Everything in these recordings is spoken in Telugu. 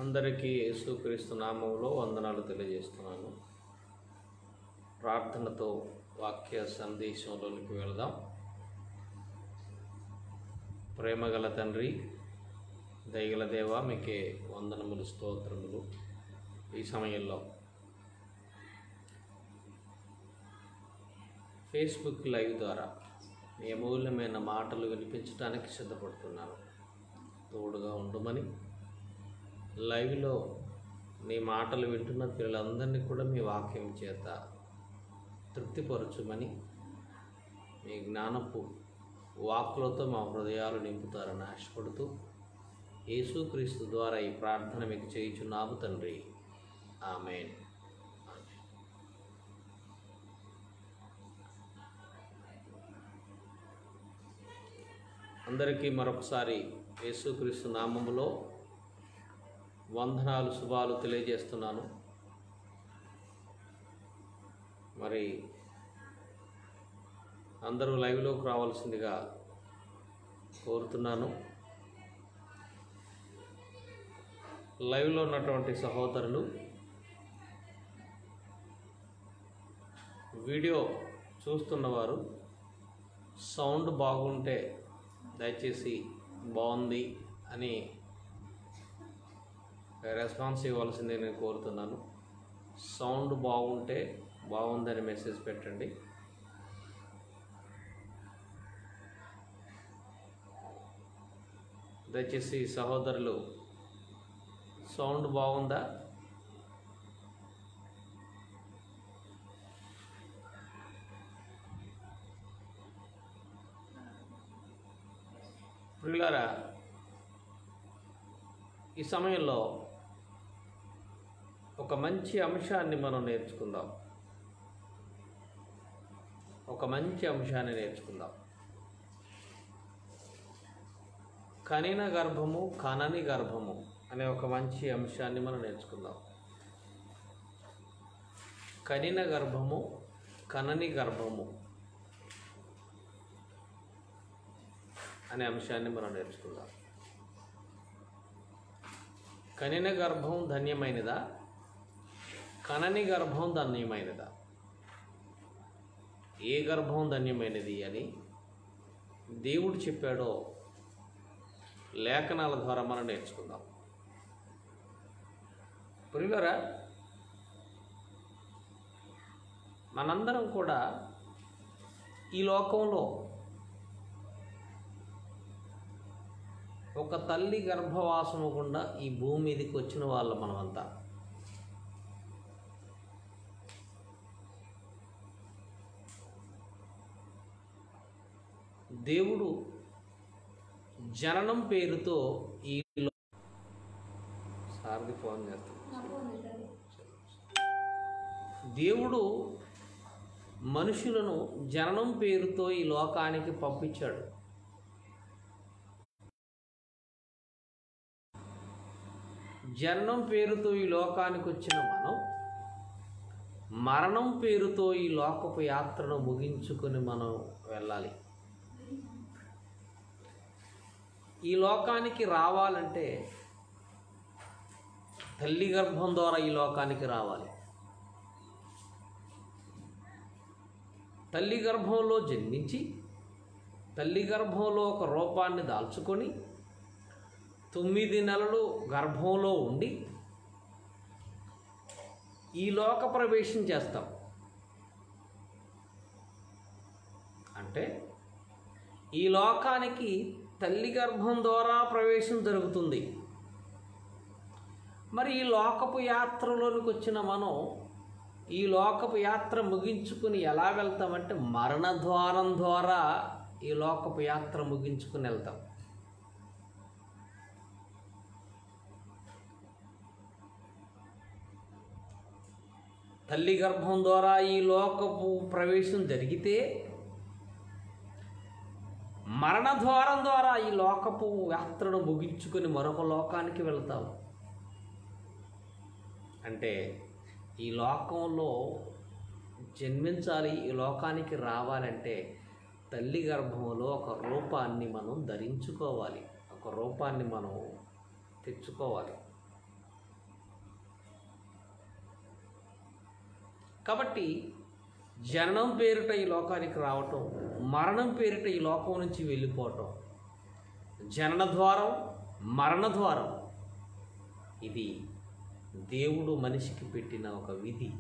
అందరికీ యేసుక్రీస్తు నామములో వందనాలు తెలియజేస్తున్నాను. ప్రార్థనతో వాక్య సందేశంలోనికి వెళదాం. ప్రేమగల తండ్రి, దయగల దేవ, మీకే వందనములు, స్తోత్రములు. ఈ సమయంలో ఫేస్బుక్ లైవ్ ద్వారా మీ అమూల్యమైన మాటలు వినిపించడానికి సిద్ధపడుతున్నాను. తోడుగా ఉండమని, లైవ్లో నీ మాటలు వింటున్న పిల్లలందరినీ కూడా మీ వాక్యం చేత తృప్తిపరచుమని, మీ జ్ఞానపు వాక్కులతో మా హృదయాలు నింపుతారని ఆశపడుతూ యేసుక్రీస్తు ద్వారా ఈ ప్రార్థన మీకు చేయుచున్నాము తండ్రి. ఆమేన్. అందరికీ మరొకసారి యేసుక్రీస్తు నామములో వందనాలు, శుభాలు తెలియజేస్తున్నాను. మరి అందరూ లైవ్లోకి రావాల్సిందిగా కోరుతున్నాను. లైవ్లో ఉన్నటువంటి సహోదరులు వీడియో చూస్తున్నవారు సౌండ్ బాగుంటే దయచేసి బాగుంది అని రెస్పాన్స్ ఇవ్వాల్సిందే నేను కోరుతున్నాను. సౌండ్ బాగుంటే బాగుందని మెసేజ్ పెట్టండి. దయచేసి సహోదరులు సౌండ్ బాగుందా? ప్రియులారా, ఈ సమయంలో ఒక మంచి అంశాన్ని మనం నేర్చుకుందాం. కనిన గర్భము, కనని గర్భము అనే ఒక మంచి అంశాన్ని మనం నేర్చుకుందాం. కనిన గర్భము, కనని గర్భము అనే అంశాన్ని మనం నేర్చుకుందాం. కనిన గర్భం ధన్యమైనదా, కనని గర్భం ధన్యమైనదా? ఏ గర్భం ధన్యమైనది అని దేవుడు చెప్పాడో లేఖనాల ద్వారా మనం నేర్చుకుందాం. ప్రియులారా, మనందరం కూడా ఈ లోకంలో ఒక తల్లి గర్భవాసము గుండా ఈ భూమి మీదకి వచ్చిన వాళ్ళం మనమంతా. దేవుడు జననం పేరుతో ఈ సారథి ఫోన్ చేస్తాడు. దేవుడు మనుషులను జననం పేరుతో ఈ లోకానికి పంపించాడు. జననం పేరుతో ఈ లోకానికి వచ్చిన మనం మరణం పేరుతో ఈ లోకపు యాత్రను ముగించుకొని మనం వెళ్ళాలి. ఈ లోకానికి రావాలంటే తల్లి గర్భం ద్వారా ఈ లోకానికి రావాలి. తల్లి గర్భంలో జన్మించి తల్లి గర్భంలో ఒక రూపాన్ని దాల్చుకొని 9 నెలలు గర్భంలో ఉండి ఈ లోక ప్రవేశం చేస్తాం. అంటే ఈ లోకానికి తల్లి గర్భం ద్వారా ప్రవేశం జరుగుతుంది. మరి ఈ లోకపు యాత్రలోనికి వచ్చిన మనం ఈ లోకపు యాత్ర ముగించుకుని ఎలా వెళ్తామంటే మరణ ద్వారం ద్వారా ఈ లోకపు యాత్ర ముగించుకుని వెళ్తాం. తల్లి గర్భం ద్వారా ఈ లోకపు ప్రవేశం జరిగితే మరణ ద్వారం ద్వారా ఈ లోకపు యాత్రను ముగించుకొని మరొక లోకానికి వెళ్తాం. అంటే ఈ లోకంలో జన్మించాలి, ఈ లోకానికి రావాలంటే తల్లి గర్భంలో ఒక రూపాన్ని మనం ధరించుకోవాలి, ఒక రూపాన్ని మనం తెచ్చుకోవాలి. కాబట్టి జననం పేరిట ఈ లోకానికి రావటం, మరణం పేరిట ఈ లోకం నుంచి వెళ్ళిపోవటం, జనన ద్వారం, మరణ ద్వారం, ఇది దేవుడు మనిషికి పెట్టిన ఒక విధి.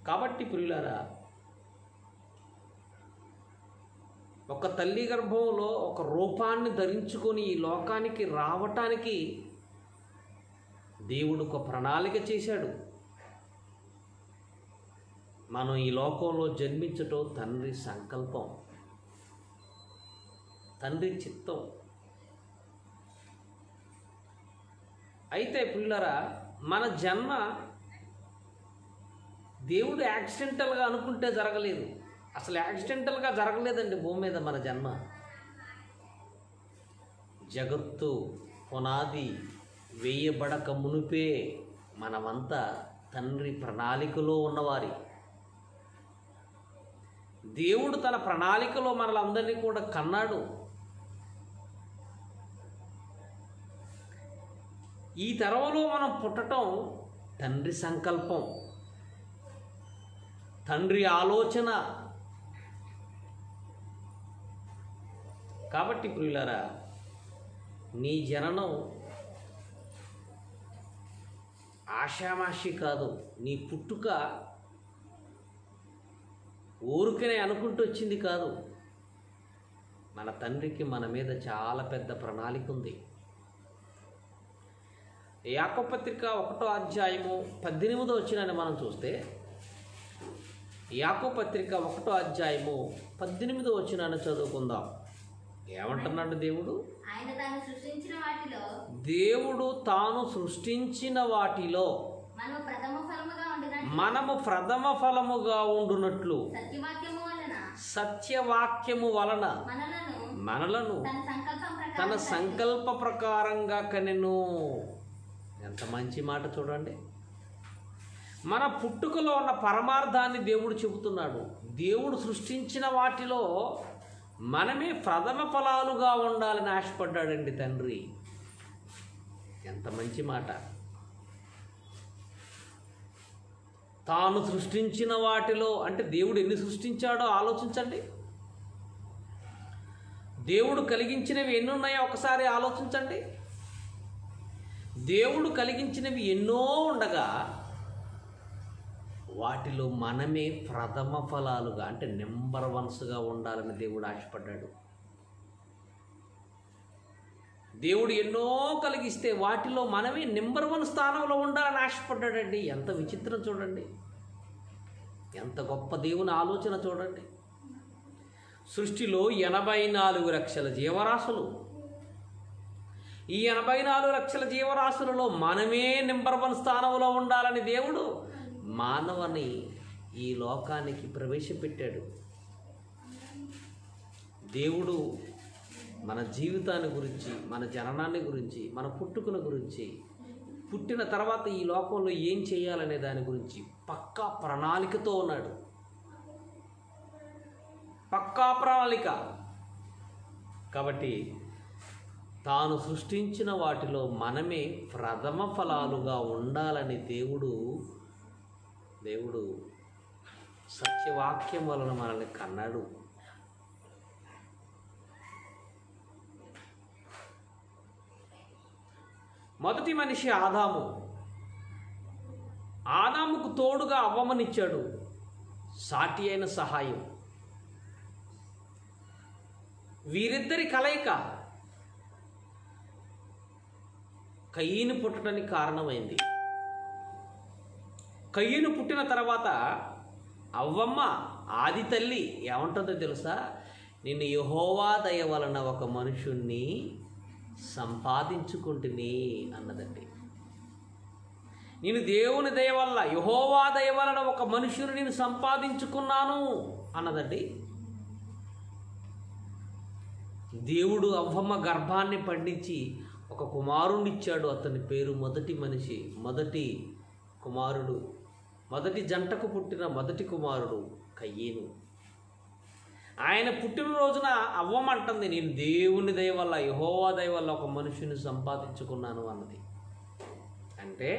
కాబట్టి ప్రియులారా, ఒక తల్లి గర్భంలో ఒక రూపాన్ని ధరించుకొని ఈ లోకానికి రావటానికి దేవుడు ఒక ప్రణాళిక చేశాడు. మనం ఈ లోకంలో జన్మించటం తండ్రి సంకల్పం, తండ్రి చిత్తం. అయితే పిల్లరా, మన జన్మ దేవుడు యాక్సిడెంటల్గా అనుకుంటే జరగలేదు. అసలు యాక్సిడెంటల్గా జరగలేదండి భూమి మీద మన జన్మ. జగత్తు పునాది వేయబడక మునిపే మనమంతా తండ్రి ప్రణాళికలో ఉన్నవారి. దేవుడు తన ప్రణాళికలో మనలందరినీ కూడా కన్నాడు. ఈ తరంలో మనం పుట్టడం తండ్రి సంకల్పం, తండ్రి ఆలోచన. కాబట్టి ప్రియులారా, నీ జననం ఆషామాషి కాదు. నీ పుట్టుక ఊరికనే అనుకుంటూ వచ్చింది కాదు. మన తండ్రికి మన మీద చాలా పెద్ద ప్రణాళిక ఉంది. యాకోబు పత్రిక 1వ అధ్యాయము 18వ వచనాన్ని మనం చూస్తే, యాకోబు పత్రిక 1వ అధ్యాయము 18వ వచనాన్ని చదువుకుందాం. ఏమంటున్నాడు దేవుడు? దేవుడు తాను సృష్టించిన వాటిలో మనము ప్రథమ ఫలముగా ఉండునట్లు సత్యవాక్యము వలన మనలను తన సంకల్ప ప్రకారంగా కనెను. ఎంత మంచి మాట చూడండి. మన పుట్టుకలో ఉన్న పరమార్థాన్ని దేవుడు చెబుతున్నాడు. దేవుడు సృష్టించిన వాటిలో మనమే ప్రథమ ఫలాలుగా ఉండాలని ఆశపడ్డాడండి తండ్రి. ఎంత మంచి మాట. తాను సృష్టించిన వాటిలో అంటే దేవుడు ఎన్ని సృష్టించాడో ఆలోచించండి. దేవుడు కలిగించినవి ఎన్ని ఉన్నాయో ఒకసారి ఆలోచించండి. దేవుడు కలిగించినవి ఎన్నో ఉండగా వాటిలో మనమే ప్రథమ ఫలాలుగా అంటే నెంబర్ వన్స్గా ఉండాలని దేవుడు ఆశపడ్డాడు. దేవుడు ఎన్నో కలిగిస్తే వాటిలో మనమే నెంబర్ 1 స్థానంలో ఉండాలని ఆశపడ్డాడండి. ఎంత విచిత్రం చూడండి, ఎంత గొప్ప దేవుని ఆలోచన చూడండి. సృష్టిలో 84 లక్షల జీవరాశులు. ఈ 84 లక్షల జీవరాశులలో మనమే నెంబర్ 1 స్థానంలో ఉండాలని దేవుడు మానవుని ఈ లోకానికి ప్రవేశపెట్టాడు. దేవుడు మన జీవితాన్ని గురించి, మన జననాన్ని గురించి, మన పుట్టుకల గురించి, పుట్టిన తర్వాత ఈ లోకంలో ఏం చేయాలనే దాని గురించి పక్కా ప్రణాళికతో ఉన్నాడు. పక్కా ప్రణాళిక. కాబట్టి తాను సృష్టించిన వాటిలో మనమే ప్రథమ ఫలాలుగా ఉండాలని దేవుడు సత్యవాక్యం వలన మనల్ని కన్నాడు. మొదటి మనిషి ఆదాము. ఆదాముకు తోడుగా అవ్వమనిచ్చాడు, సాటి అయిన సహాయం. వీరిద్దరి కలయిక కయ్యను పుట్టడానికి కారణమైంది. కయ్యను పుట్టిన తర్వాత అవ్వమ్మ ఆది తల్లి ఏమంటుందో తెలుసా? నిన్ను యెహోవా దయ వలన ఒక మనుషుణ్ణి సంపాదించుకుంటుని అన్నదండి. నేను దేవుని దయ వల్ల, యెహోవా దయ వలన ఒక మనుషుని నేను సంపాదించుకున్నాను అన్నదండి. దేవుడు అవ్వమ్మ గర్భాన్ని పండించి ఒక కుమారుణ్ణి ఇచ్చాడు. అతని పేరు మొదటి మనిషి, మొదటి కుమారుడు, మొదటి జంటకు పుట్టిన మొదటి కుమారుడు కయ్యేను. ఆయన పుట్టినరోజున అవ్వమంటుంది, నేను దేవుని దయ వల్ల, యెహోవా దయ వల్ల ఒక మనుషుని సంపాదించుకున్నాను అన్నది. అంటే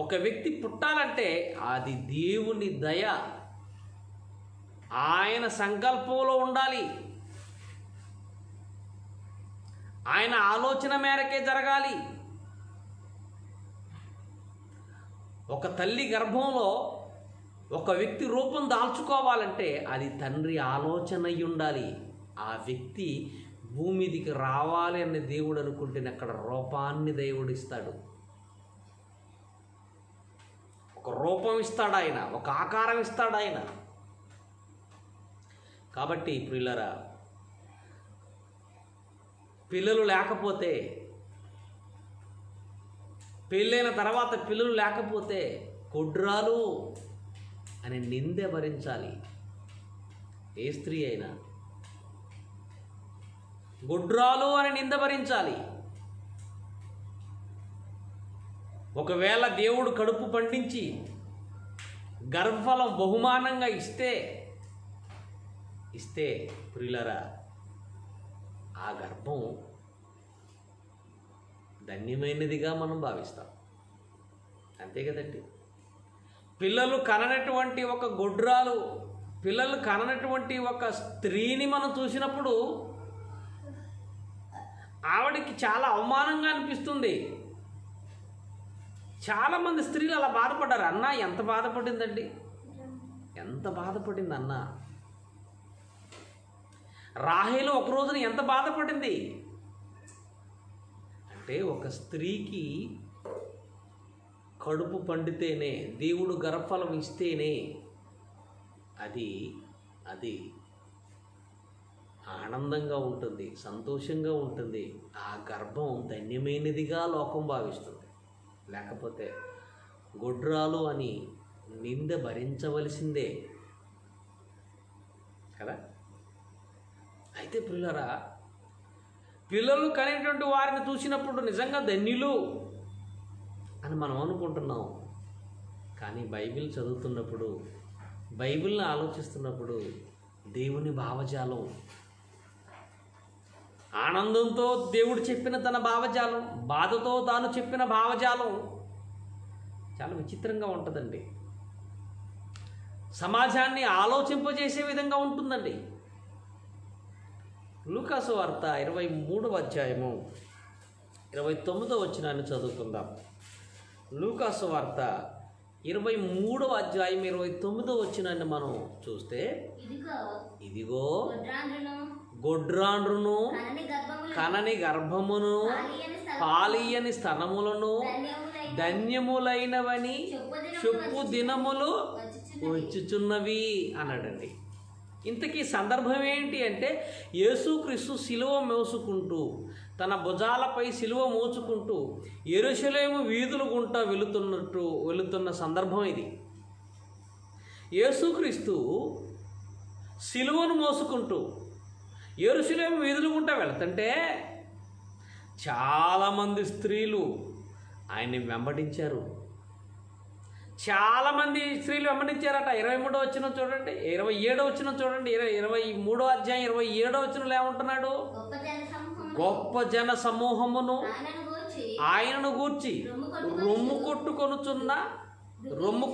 ఒక వ్యక్తి పుట్టాలంటే అది దేవుని దయ, ఆయన సంకల్పంలో ఉండాలి, ఆయన ఆలోచన మేరకే జరగాలి. ఒక తల్లి గర్భంలో ఒక వ్యక్తి రూపం దాల్చుకోవాలంటే అది తండ్రి ఆలోచన అయి ఉండాలి. ఆ వ్యక్తి భూమి మీదికి రావాలి అని దేవుడు అనుకుంటే అక్కడ రూపాన్ని దేవుడు ఇస్తాడు, ఒక రూపం ఇస్తాడు ఆయన, ఒక ఆకారం ఇస్తాడు ఆయన. కాబట్టి ప్రియులారా, పిల్లలు లేకపోతే, పెళ్ళైన తర్వాత పిల్లలు లేకపోతే గొడ్రాలు అని నిందె భరించాలి. ఏ స్త్రీ అయినా గొడ్రాలు అని నింద భరించాలి. ఒకవేళ దేవుడు కడుపు పండించి గర్భఫలం బహుమానంగా ఇస్తే ప్రియులారా, ఆ గర్భం ధన్యమైనదిగా మనం భావిస్తాం. అంతే కదండి. పిల్లలు కననటువంటి ఒక గొడ్రాలు, పిల్లలు కననటువంటి ఒక స్త్రీని మనం చూసినప్పుడు ఆవిడికి చాలా అవమానంగా అనిపిస్తుంది. చాలామంది స్త్రీలు అలా బాధపడ్డారు. అన్న ఎంత బాధపడిందండి, ఎంత బాధపడింది అన్న. రాహేలు ఒక రోజున ఎంత బాధపడింది అంటే, ఒక స్త్రీకి కడుపు పండితేనే, దేవుడు గర్భఫలం ఇస్తేనే అది ఆనందంగా ఉంటుంది, సంతోషంగా ఉంటుంది. ఆ గర్భం ధన్యమైనదిగా లోకం భావిస్తుంది. లేకపోతే గొడ్రాలు అని నింద భరించవలసిందే కదా. అయితే పిల్లరా, పిల్లలు కనేటువంటి వారిని చూసినప్పుడు నిజంగా ధన్యులు అని మనం అనుకుంటున్నాం. కానీ బైబిల్ చదువుతున్నప్పుడు, బైబిల్ని ఆలోచిస్తున్నప్పుడు దేవుని భావజాలం, ఆనందంతో దేవుడు చెప్పిన తన భావజాలం, బాధతో తాను చెప్పిన భావజాలం చాలా విచిత్రంగా ఉంటుందండి. సమాజాన్ని ఆలోచింపజేసే విధంగా ఉంటుందండి. లూకాసు వార్త 23వ అధ్యాయము 29వ వచనాన్ని చదువుకుందాం. లూకాసు వార్త 23వ అధ్యాయం 29వ వచనాన్ని మనం చూస్తే, ఇదిగో గొడ్రాండ్రును కనని గర్భమును పాలియని స్తనములను ధన్యములైనవని చెప్పు దినములు వచ్చుచున్నవి అన్నాడండి. ఇంతకీ సందర్భం ఏంటి అంటే, యేసుక్రీస్తు సిలువ మోసుకుంటూ, తన భుజాలపై సిలువ మోసుకుంటూ యెరూషలేము వీధుల గుంట వెళుతున్న సందర్భం ఇది. యేసుక్రీస్తు సిలువను మోసుకుంటూ యెరూషలేము వీధుల గుంట వెళుతుంటే చాలామంది స్త్రీలు ఆయన్ని వెంబడించారు. చాలామంది స్త్రీలు వెంబడించారట. 23వ వచనం చూడండి, 27వ వచనం చూడండి, 23వ అధ్యాయం 27వ వచనంలో ఏమంటున్నాడు? గొప్ప జన సమూహమును ఆయనను గూర్చి రొమ్ము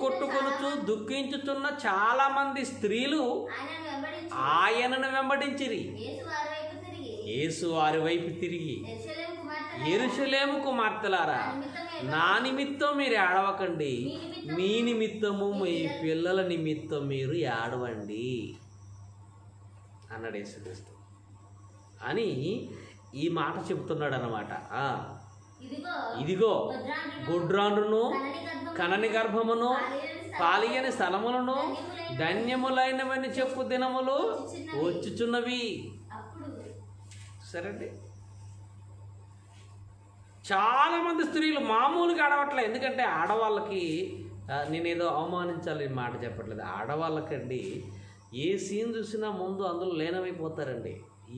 కొట్టుకొనుచు దుఃఖించుచున్న చాలా మంది స్త్రీలు ఆయనను వెంబడించిరి. యేసు వారి వైపు తిరిగి, యెరూషలేము కుమార్తెలారా, నా నిమిత్తం మీరు ఏడవకండి, మీ నిమిత్తము మీ పిల్లల నిమిత్తం మీరు ఏడవండి అన్నాడు యేసుక్రీస్తు. అని ఈ మాట చెబుతున్నాడు అన్నమాట. ఇదిగో గొడ్రాండ్రును కనని గర్భమును పాలియని స్థలములను ధన్యములైనవని చెప్పు దినములు వచ్చుచున్నవి. సరేండి, చాలామంది స్త్రీలు మామూలుగా ఆడవట్లే. ఎందుకంటే ఆడవాళ్ళకి, నేనేదో అవమానించాలి మాట చెప్పట్లేదు, ఆడవాళ్ళకండి ఏ సీన్ చూసినా ముందు అందులో లీనమైపోతారండి.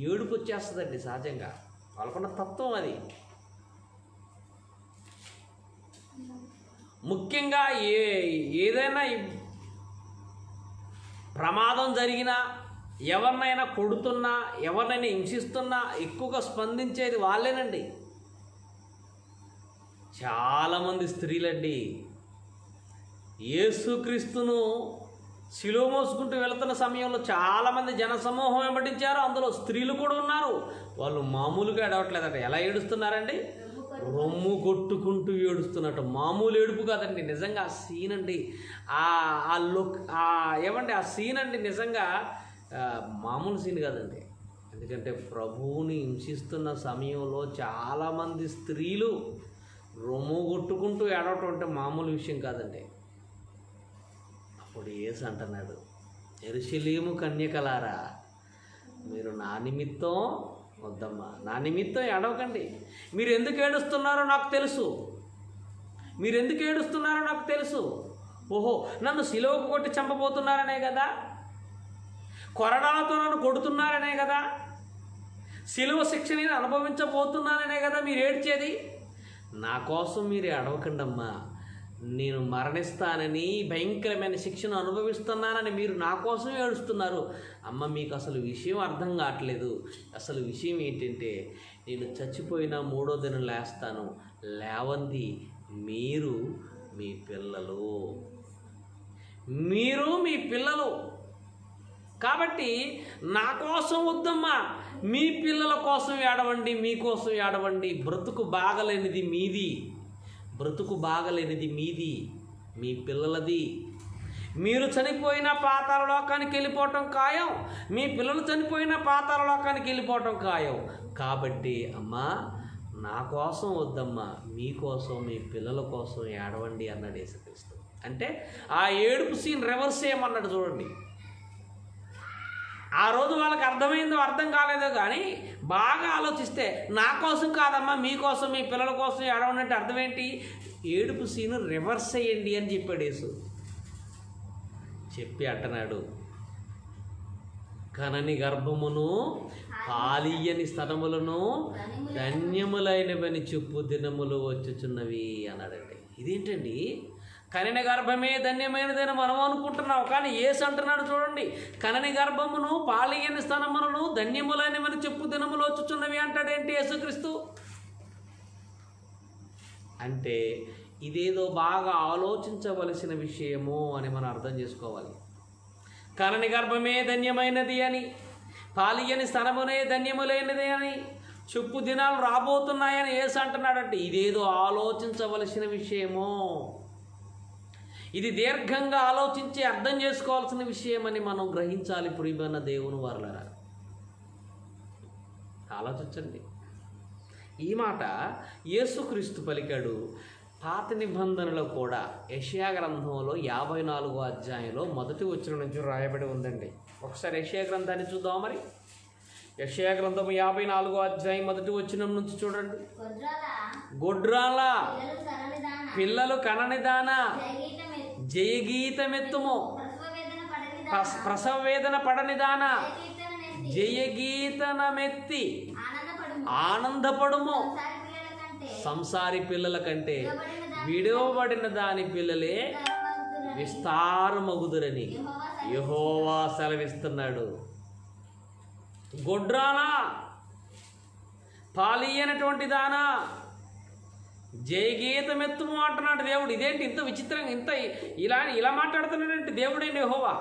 ఏడుపు వచ్చేస్తుందండి సహజంగా, వాళ్ళకున్న తత్వం అది. ముఖ్యంగా ఏదైనా ప్రమాదం జరిగినా, ఎవరినైనా కొడుతున్నా, ఎవరినైనా హింసిస్తున్నా ఎక్కువగా స్పందించేది వాళ్ళేనండి. చాలామంది స్త్రీలండి యేసుక్రీస్తును శిలువ మోసుకుంటూ వెళుతున్న సమయంలో చాలామంది జనసమూహం వెంబడించారు. అందులో స్త్రీలు కూడా ఉన్నారు. వాళ్ళు మామూలుగా ఏడవట్లేదట. ఎలా ఏడుస్తున్నారండి? రొమ్ము కొట్టుకుంటూ ఏడుస్తున్నట్టు. మామూలు ఏడుపు కాదండి, నిజంగా ఆ సీన్ అండి. ఆ లుక్ ఏమండి ఆ సీన్ అండి నిజంగా మామూలు సీన్ కాదండి. ఎందుకంటే ప్రభువుని హింసిస్తున్న సమయంలో చాలామంది స్త్రీలు రొమ్ము కొట్టుకుంటూ ఏడవటం అంటే మామూలు విషయం కాదండి. అప్పుడు యేసు అంటున్నాడు, యెరూషలేము కన్యకలారా, మీరు నా నిమిత్తం వద్దమ్మా, నా నిమిత్తం ఏడవకండి. మీరు ఎందుకు ఏడుస్తున్నారో నాకు తెలుసు. మీరు ఎందుకు ఏడుస్తున్నారో నాకు తెలుసు. ఓహో, నన్ను సిలువకు కొట్టి చంపబోతున్నారనే కదా, కొరడాలతో నన్ను కొడుతున్నారనే కదా, సిలువ శిక్ష నేను అనుభవించబోతున్నాననే కదా మీరు ఏడ్చేది. నా కోసం మీరు ఏడవకండమ్మా. నేను మరణిస్తానని, భయంకరమైన శిక్షను అనుభవిస్తున్నానని మీరు నా కోసం ఏడుస్తున్నారు. అమ్మ, మీకు అసలు విషయం అర్థం కావట్లేదు. అసలు విషయం ఏంటంటే, నేను చచ్చిపోయినా 3వ దినం లేస్తాను. లేవంది మీరు, మీ పిల్లలు. మీరు, మీ పిల్లలు. కాబట్టి నా కోసం వద్దమ్మా, మీ పిల్లల కోసం ఏడవండి, మీకోసం ఏడవండి. బ్రతుకు బాగలేనిది మీది, బ్రతుకు బాగలేనిది మీది, మీ పిల్లలది. మీరు చనిపోయిన పాతాళ లోకానికి వెళ్ళిపోవటం ఖాయం, మీ పిల్లలు చనిపోయిన పాతాళ లోకానికి వెళ్ళిపోవటం ఖాయం. కాబట్టి అమ్మా, నా కోసం వద్దమ్మా, మీకోసం, మీ పిల్లల కోసం ఏడవండి అన్నాడు యేసుక్రీస్తు. అంటే ఆ ఏడుపు సీన్ రివర్స్ చేయమన్నాడు చూడండి. ఆ రోజు వాళ్ళకి అర్థమైందో అర్థం కాలేదో కానీ బాగా ఆలోచిస్తే నా కోసం కాదమ్మా, మీకోసం, మీ పిల్లల కోసం ఏడవనంటే అర్థం ఏంటి? ఏడుపు సీను రివర్స్ అయ్యండి అని చెప్పాడు యేసు. చెప్పి అంటున్నాడు, కనని గర్భమును పాలియని స్తనములను ధన్యములైనవని చెప్పు దినములు వచ్చుచున్నవి అన్నాడండి. ఇదేంటండి? కనని గర్భమే ధన్యమైనదని మనం అనుకుంటున్నాం, కానీ యేసు అంటున్నాడు చూడండి, కనని గర్భమును పాలియని స్తనములను ధన్యములైనవని చెప్పు దినములు వచ్చుచున్నవి అంటాడేంటి యేసుక్రీస్తు? అంటే ఇదేదో బాగా ఆలోచించవలసిన విషయము అని మనం అర్థం చేసుకోవాలి. కనని గర్భమే ధన్యమైనది అని, పాలియని స్తనమునే ధన్యములైనది అని చెప్పు దినాలు రాబోతున్నాయని యేసు అంటున్నాడంటే ఇదేదో ఆలోచించవలసిన విషయము. ఇది దీర్ఘంగా ఆలోచించి అర్థం చేసుకోవాల్సిన విషయమని మనం గ్రహించాలి. ప్రియమైన దేవుని వారలారా, ఆలోచించండి. ఈ మాట యేసుక్రీస్తు పలికాడు. పాత నిబంధనలో కూడా యెషయా గ్రంథంలో 54వ అధ్యాయంలో 1వ వచనం నుంచి రాయబడి ఉందండి. ఒకసారి యెషయా గ్రంథాన్ని చూద్దాం. మరి యెషయా గ్రంథం 54వ అధ్యాయం 1వ వచనం నుంచి చూడండి. గొడ్రాల పిల్లలు కననిదానా, జయగీతమెత్తుము, ప్రసవ వేదన పడనిదానా, జయగీతనమెత్తి ఆనందపడుము. సంసారి పిల్లల కంటే విడవబడిన దాని పిల్లలే విస్తారమగుదురని యెహోవా సెలవిస్తున్నాడు. గొడ్రానా, పాలియనటువంటి దానా, జయగీతమెత్తుము అంటున్నాడు దేవుడు. ఇదేంటి ఇంత విచిత్రంగా, ఇంత ఇలా మాట్లాడుతున్నాడంటే దేవుడైన యెహోవా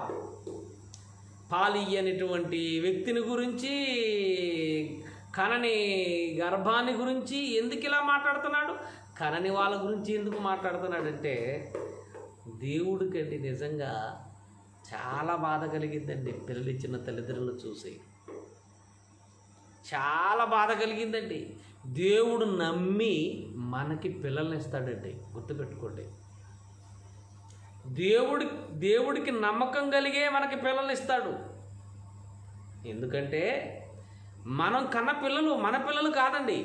పాలియనటువంటి వ్యక్తిని గురించి, కనని గర్భాన్ని గురించి ఎందుకు ఇలా మాట్లాడుతున్నాడు? కనని వాళ్ళ గురించి ఎందుకు మాట్లాడుతున్నాడంటే దేవుడికండి నిజంగా చాలా బాధ కలిగిందండి పిల్లలు ఇచ్చిన తల్లిదండ్రులు చూసి. చాలా బాధ కలిగిందండి. దేవుడు నమ్మి మనకి పిల్లల్ని ఇస్తాడండి, గుర్తుపెట్టుకోండి. దేవుడికి నమ్మకం కలిగే మనకి పిల్లల్ని ఇస్తాడు. ఎందుకంటే మనం కన్న పిల్లలు మన పిల్లలు కాదండి,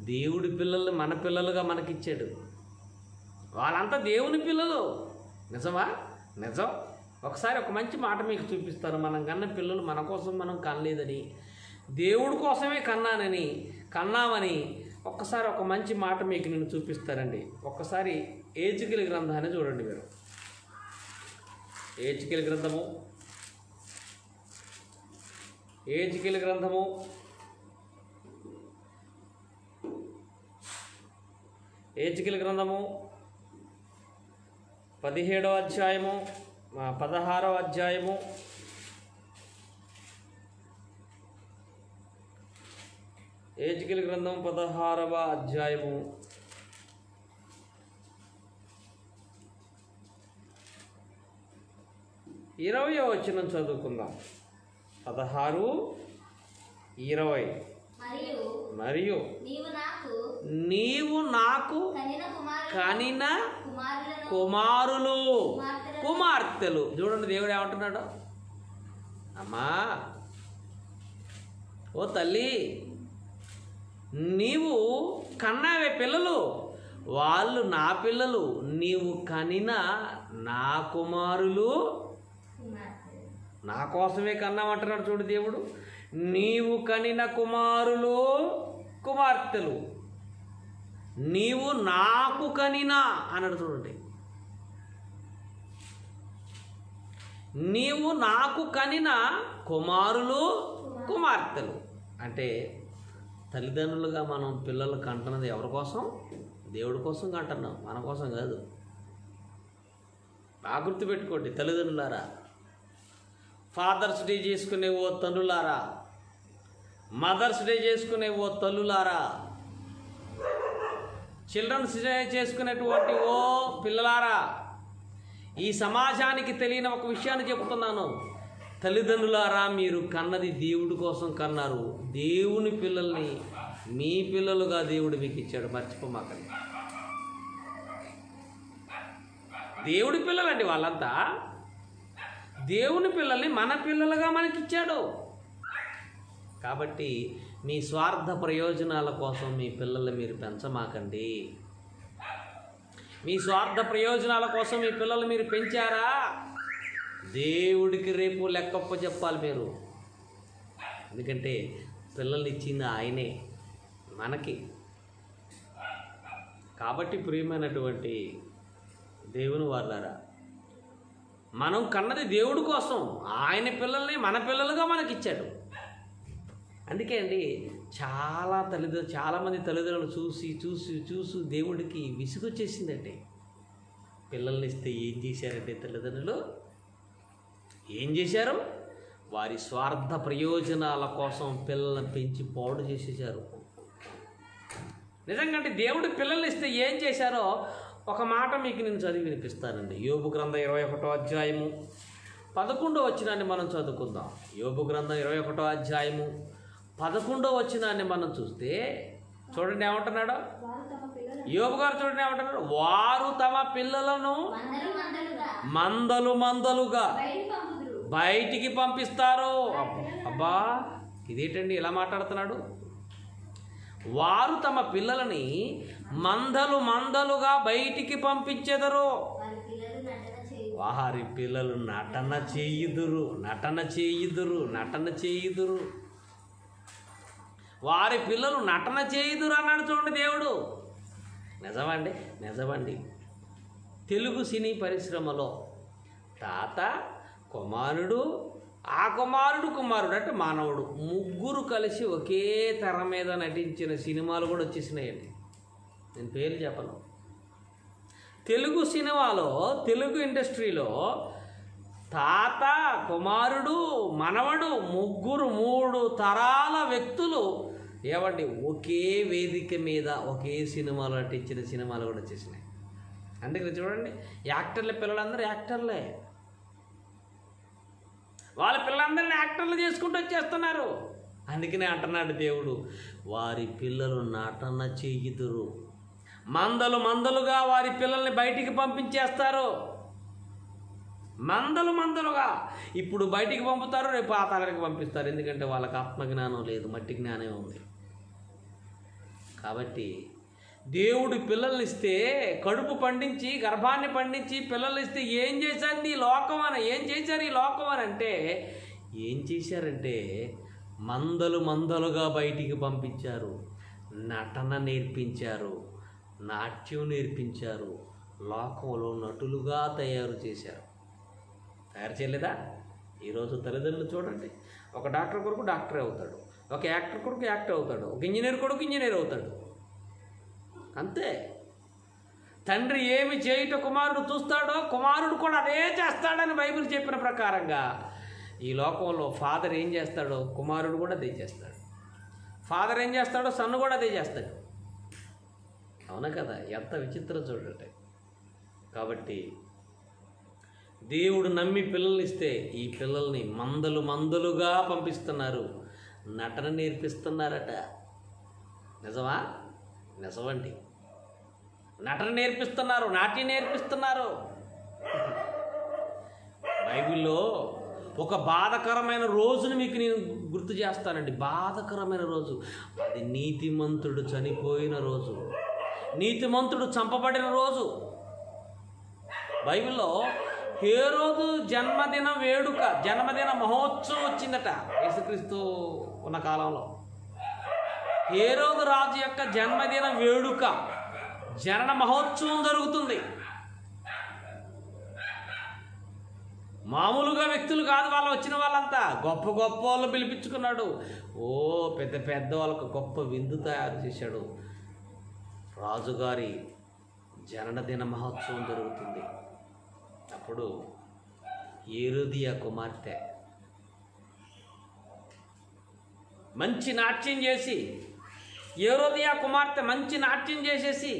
దేవుడి పిల్లల్ని మన పిల్లలుగా మనకిచ్చాడు. వాళ్ళంతా దేవుని పిల్లలు. నిజమా? నిజం. ఒకసారి ఒక మంచి మాట మీకు చూపిస్తాను. మనం కన్న పిల్లలు మన కోసం మనం కనలేదని, దేవుడి కోసమే కన్నామని ఒక్కసారి ఒక మంచి మాట మీకు నేను చూపిస్తానండి. ఒక్కసారి ఏజికేలు గ్రంథాన్ని చూడండి మీరు. ఏజికేలు గ్రంథము 41 హెజ్కేలు గ్రంథము 17వ అధ్యాయము 16వ అధ్యాయము హెజ్కేలు గ్రంథం 16వ అధ్యాయము 20వ వచనం చదువుకుందాం. 16:20 మరియు నీవు నాకు కనిన కుమారులు కుమార్తెలు. చూడండి దేవుడు ఏమంటున్నాడు. అమ్మా ఓ తల్లి, నీవు కన్నావే పిల్లలు, వాళ్ళు నా పిల్లలు. నీవు కనిన నా కుమారులు నా కోసమే కన్నామంటున్నాడు. చూడు దేవుడు, నీవు కనిన కుమారులు కుమార్తెలు, నీవు నాకు కనిన అన్నాడు. చూడండి, నీవు నాకు కనిన కుమారులు కుమార్తెలు అంటే తల్లిదండ్రులుగా మనం పిల్లలు కంటున్నది ఎవరి కోసం? దేవుడి కోసం కంటున్నాం, మన కోసం కాదు. బాగా గుర్తుపెట్టుకోండి తల్లిదండ్రులారా. ఫాదర్స్ డే చేసుకునే ఓ తల్లులారా, మదర్స్ డే చేసుకునే ఓ తల్లులారా, చిల్డ్రన్స్ డే చేసుకునేటువంటి ఓ పిల్లలారా, ఈ సమాజానికి తెలియని ఒక విషయాన్ని చెప్తున్నాను. తల్లిదండ్రులారా, మీరు కన్నది దేవుడి కోసం కన్నారు. దేవుని పిల్లల్ని మీ పిల్లలుగా దేవుడు మీకు ఇచ్చాడు, మర్చిపోమాకండి. దేవుడి పిల్లలండి వాళ్ళంతా. దేవుని పిల్లల్ని మన పిల్లలుగా మనకిచ్చాడు. కాబట్టి మీ స్వార్థ ప్రయోజనాల కోసం మీ పిల్లల్ని మీరు పెంచమాకండి. మీ స్వార్థ ప్రయోజనాల కోసం మీ పిల్లలు మీరు పెంచారా, దేవుడికి రేపు లెక్కప్ప చెప్పాలి మీరు. ఎందుకంటే పిల్లల్ని ఇచ్చింది ఆయనే మనకి. కాబట్టి ప్రియమైనటువంటి దేవుని వారలారా, మనం కన్నది దేవుడి కోసం, ఆయన పిల్లల్ని మన పిల్లలుగా మనకిచ్చాడు. అందుకే అండి చాలామంది తల్లిదండ్రులు చూసి దేవుడికి విసుగొచ్చేసిందండి. పిల్లల్ని ఇస్తే ఏం చేశారంటే తల్లిదండ్రులు ఏం చేశారు? వారి స్వార్థ ప్రయోజనాల కోసం పిల్లల్ని పెంచి పాడు చేసేసారు. నిజంగా దేవుడి పిల్లల్ని ఇస్తే ఏం చేశారో ఒక మాట మీకు నేను చదివి వినిపిస్తానండి. యోబు గ్రంథం 21వ అధ్యాయము 11వ వచనాన్ని మనం చదువుకుందాం. యోబు గ్రంథం 21వ అధ్యాయము 11వ వచనాన్ని మనం చూస్తే చూడండి ఏమంటున్నాడు యోబు గారు. చూడండి ఏమంటున్నాడు, వారు తమ పిల్లలను మందలుగా బయటికి పంపిస్తారు. అబ్బా, ఇదేంటండి ఇలా మాట్లాడుతున్నాడు? వారు తమ పిల్లలని మందలుగా బయటికి పంపించెదరు. వారి పిల్లలు నటన చేయుదురు. వారి పిల్లలు నటన చేయుదురు అన్నాడు. చూడండి దేవుడు. నిజమండి. తెలుగు సినీ పరిశ్రమలో తాత, కుమారుడు, ఆ కుమారుడు అంటే మానవుడు, ముగ్గురు కలిసి ఒకే తెర మీద నటించిన సినిమాలు కూడా వచ్చేసినాయండి. నేను పేరు చెప్పను. తెలుగు సినిమాలో, తెలుగు ఇండస్ట్రీలో తాత, కుమారుడు, మనవడు, ముగ్గురు 3 తరాల వ్యక్తులు ఏమండి ఒకే వేదిక మీద ఒకే సినిమాలో నటించిన సినిమాలు కూడా వచ్చేసినాయి. అందుకని చూడండి, యాక్టర్ల పిల్లలందరూ యాక్టర్లే. వాళ్ళ పిల్లలందరినీ యాక్టర్లు చేసుకుంటూ వచ్చేస్తున్నారు. అందుకనే అంటున్నాడు దేవుడు, వారి పిల్లలు నటన చేయుదురు. మందలుగా వారి పిల్లల్ని బయటికి పంపించేస్తారు. మందలుగా ఇప్పుడు బయటికి పంపుతారు, రేపు పాతాళానికి పంపిస్తారు. ఎందుకంటే వాళ్ళకి ఆత్మజ్ఞానం లేదు, మట్టి జ్ఞానం ఉంది. కాబట్టి దేవుడు పిల్లల్ని ఇస్తే, కడుపు పండించి గర్భాన్ని పండించి పిల్లల్ని ఇస్తే ఏం చేశారు ఈ లోకం అని అంటే ఏం చేశారంటే మందలుగా బయటికి పంపించారు, నటన నేర్పించారు, నాట్యం నేర్పించారు, లోకంలో నటులుగా తయారు చేయలేదా? ఈరోజు తల్లిదండ్రులు చూడండి, ఒక డాక్టర్ కొడుకు డాక్టర్ అవుతాడు, ఒక యాక్టర్ కొడుకు యాక్టర్ అవుతాడు, ఒక ఇంజనీర్ కొడుకు ఇంజనీర్ అవుతాడు. అంతే. తండ్రి ఏమి చేయుట కుమారుడు చూస్తాడో కుమారుడు కూడా అదే చేస్తాడని బైబిల్ చెప్పిన ప్రకారంగా ఈ లోకంలో ఫాదర్ ఏం చేస్తాడో కుమారుడు కూడా అదే చేస్తాడు. ఫాదర్ ఏం చేస్తాడో సన్ను కూడా అదే చేస్తాడు. అవునా కదా? ఎంత విచిత్రం చూడండి. కాబట్టి దేవుడు నమ్మి పిల్లల్ని ఇస్తే ఈ పిల్లల్ని మందలుగా పంపిస్తున్నారు, నటన నేర్పిస్తున్నారట. నిజమా? నిజమండి. నటన నేర్పిస్తున్నారు, నాట్యం నేర్పిస్తున్నారు. బైబిల్లో ఒక బాధకరమైన రోజును మీకు నేను గుర్తు చేస్తానండి. బాధకరమైన రోజు, అది నీతిమంతుడు చనిపోయిన రోజు, నీతిమంతుడు చంపబడిన రోజు. బైబిల్లో హేరోదు జన్మదిన వేడుక, జన్మదిన మహోత్సవం వచ్చిందట యేసుక్రీస్తు ఉన్న కాలంలో. హేరోదు రాజు యొక్క జన్మదిన వేడుక, జనన మహోత్సవం జరుగుతుంది. మామూలుగా వ్యక్తులు కాదు వాళ్ళు వచ్చిన వాళ్ళంతా, గొప్ప గొప్ప వాళ్ళు పిలిపించుకున్నాడు. పెద్ద పెద్ద వాళ్ళకు గొప్ప విందు తయారు చేశాడు. రాజుగారి జననదిన మహోత్సవం జరుగుతుంది. అప్పుడు హేరోదియ కుమార్తె మంచి నాట్యం చేసి, హేరోదియ కుమార్తె మంచి నాట్యం చేసేసి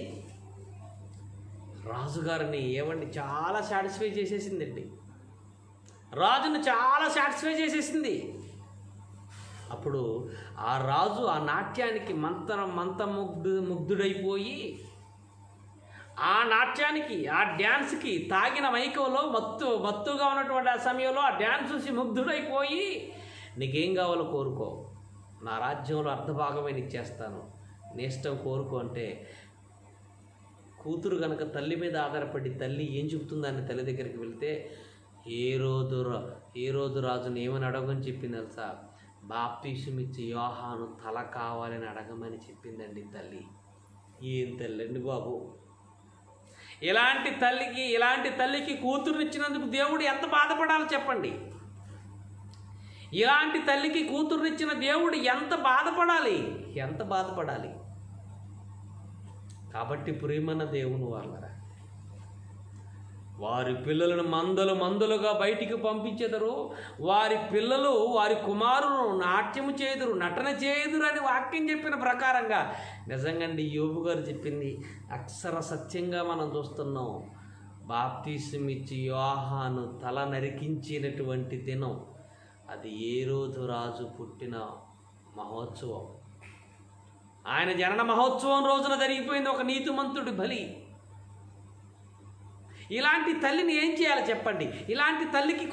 రాజుగారిని చాలా సాటిస్ఫై చేసేసిందండి. రాజును చాలా సాటిస్ఫై చేసేసింది. అప్పుడు ఆ రాజు ఆ నాట్యానికి ముగ్ధుడైపోయి, ఆ నాట్యానికి, ఆ డ్యాన్స్కి తాగిన మైకంలో మత్తుగా ఉన్నటువంటి ఆ సమయంలో ఆ డ్యాన్స్ చూసి ముగ్ధుడైపోయి, నీకేం కావాలో కోరుకో, నా రాజ్యంలో అర్ధభాగమే ఇచ్చేస్తాను, నీ ఇష్టం కోరుకో అంటే, కూతురు కనుక తల్లి మీద ఆధారపడి తల్లి ఏం చెబుతుందని తల్లి దగ్గరికి వెళ్తే, హేరోదు రాజుని ఏమని అడగని చెప్పింది తెలుసా? బాప్తీసమిచ్చి యోహాను తల కావాలని అడగమని చెప్పిందండి తల్లి. ఏం తల్లండి బాబు! ఇలాంటి తల్లికి కూతురునిచ్చినందుకు దేవుడు ఎంత బాధపడాలో చెప్పండి. ఇలాంటి తల్లికి కూతురునిచ్చిన దేవుడు ఎంత బాధపడాలి. కాబట్టి ప్రియమైన దేవుని వాళ్ళరా, వారి పిల్లలను మందలుగా బయటికి పంపించెదరు, వారి పిల్లలు వారి కుమారులను నాట్యము చేయుదురు, నటన చేయుదురు అని వాక్యం చెప్పిన ప్రకారంగా నిజంగాండి యోబు గారు చెప్పింది అక్షర సత్యంగా మనం చూస్తున్నాం. బాప్తీసమిచ్చి యోహాను తల నరికించినటువంటి దినం అది హేరోదు రాజు పుట్టిన మహోత్సవం. ఆయన జనన మహోత్సవం రోజున జరిగిపోయింది ఒక నీతిమంతుడి బలి. ఇలాంటి తల్లిని ఏం చేయాలో చెప్పండి? ఇలాంటి తల్లికి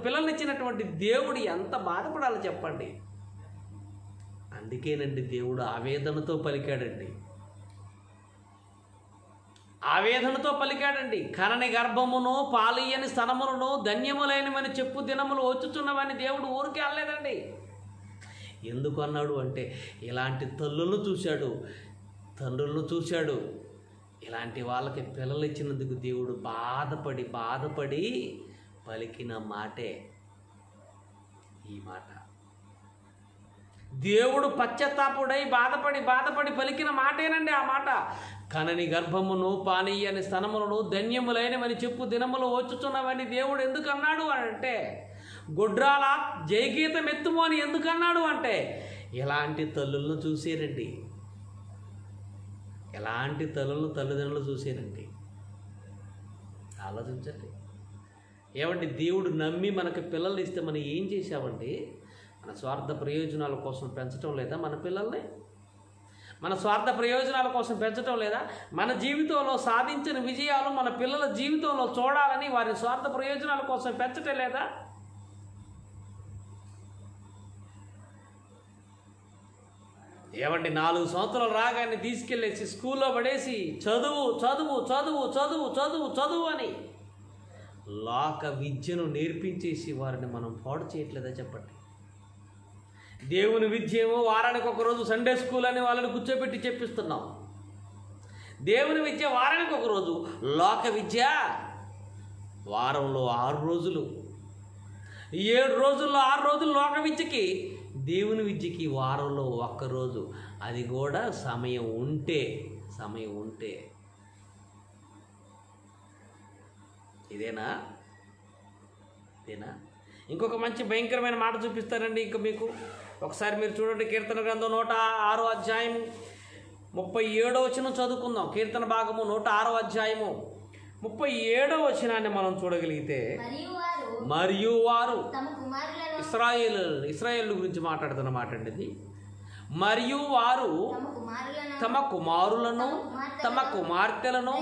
పిల్లల్నిచ్చినటువంటి దేవుడు ఎంత బాధపడాలో చెప్పండి? అందుకేనండి దేవుడు ఆవేదనతో పలికాడండి. కనని గర్భమును పాలియని స్తనములను ధన్యములైనవని చెప్పు దినములు వచ్చుచున్నవని దేవుడు ఊరికే అనలేదండి. ఎందుకు అన్నాడు అంటే, ఇలాంటి తల్లులను చూశాడు, తండ్రులను చూశాడు. ఇలాంటి వాళ్ళకి పిల్లలు ఇచ్చినందుకు దేవుడు బాధపడి పలికిన మాటే ఈ మాట. దేవుడు పశ్చాత్తాపుడై బాధపడి పలికిన మాటేనండి ఆ మాట. కనని గర్భమును పానీయని స్తనములను ధన్యములైనవని చెప్పు దినములు వచ్చుచున్నవని దేవుడు ఎందుకు అన్నాడు అంటే, గొడ్రాల జయగీతం ఎత్తుము అని ఎందుకు అన్నాడు అంటే, ఇలాంటి తల్లులను చూసేనండి. ఎలాంటి తల్లిదండ్రులు చూసేనండి. ఆలోచించండి. ఏమండి, దేవుడు నమ్మి మనకు పిల్లల్ని ఇస్తే మనం ఏం చేసామండి? మన స్వార్థ ప్రయోజనాల కోసం పెంచడం లేదా మన పిల్లల్ని? మన స్వార్థ ప్రయోజనాల కోసం పెంచడం లేదా? మన జీవితంలో సాధించిన విజయాలు మన పిల్లల జీవితంలో చూడాలని వారి స్వార్థ ప్రయోజనాల కోసం పెంచటం లేదా? ఏమండి, 4 సంవత్సరాలు రాగానే తీసుకెళ్ళేసి స్కూల్లో పడేసి చదువు అని లోక విద్యను నేర్పించేసి వారిని మనం పాడు చేయట్లేదా చెప్పండి? దేవుని విద్య ఏమో వారానికి ఒకరోజు సండే స్కూల్ అని వాళ్ళని కూర్చోబెట్టి చెప్పిస్తున్నాం. దేవుని విద్య వారానికి ఒకరోజు, లోక విద్య వారంలో 6 రోజులు, 7 రోజుల్లో 6 రోజులు లోక విద్యకి, దేవుని విద్యకి వారంలో 1 రోజు, అది కూడా సమయం ఉంటే. ఇదేనా? ఇంకొక మంచి భయంకరమైన మాట చూపిస్తానండి ఇంకా మీకు. ఒకసారి మీరు చూడండి, కీర్తన గ్రంథం 106వ అధ్యాయము 37వ వచనం చదువుకుందాం. కీర్తన భాగము 106వ అధ్యాయము 37వ వచనాన్ని మనం చూడగలిగితే, మరియు వారు ఇశ్రాయేలు గురించి మాట్లాడుతున్న మాట అండి ఇది. మరియు వారు తమ కుమారులను తమ కుమార్తెలను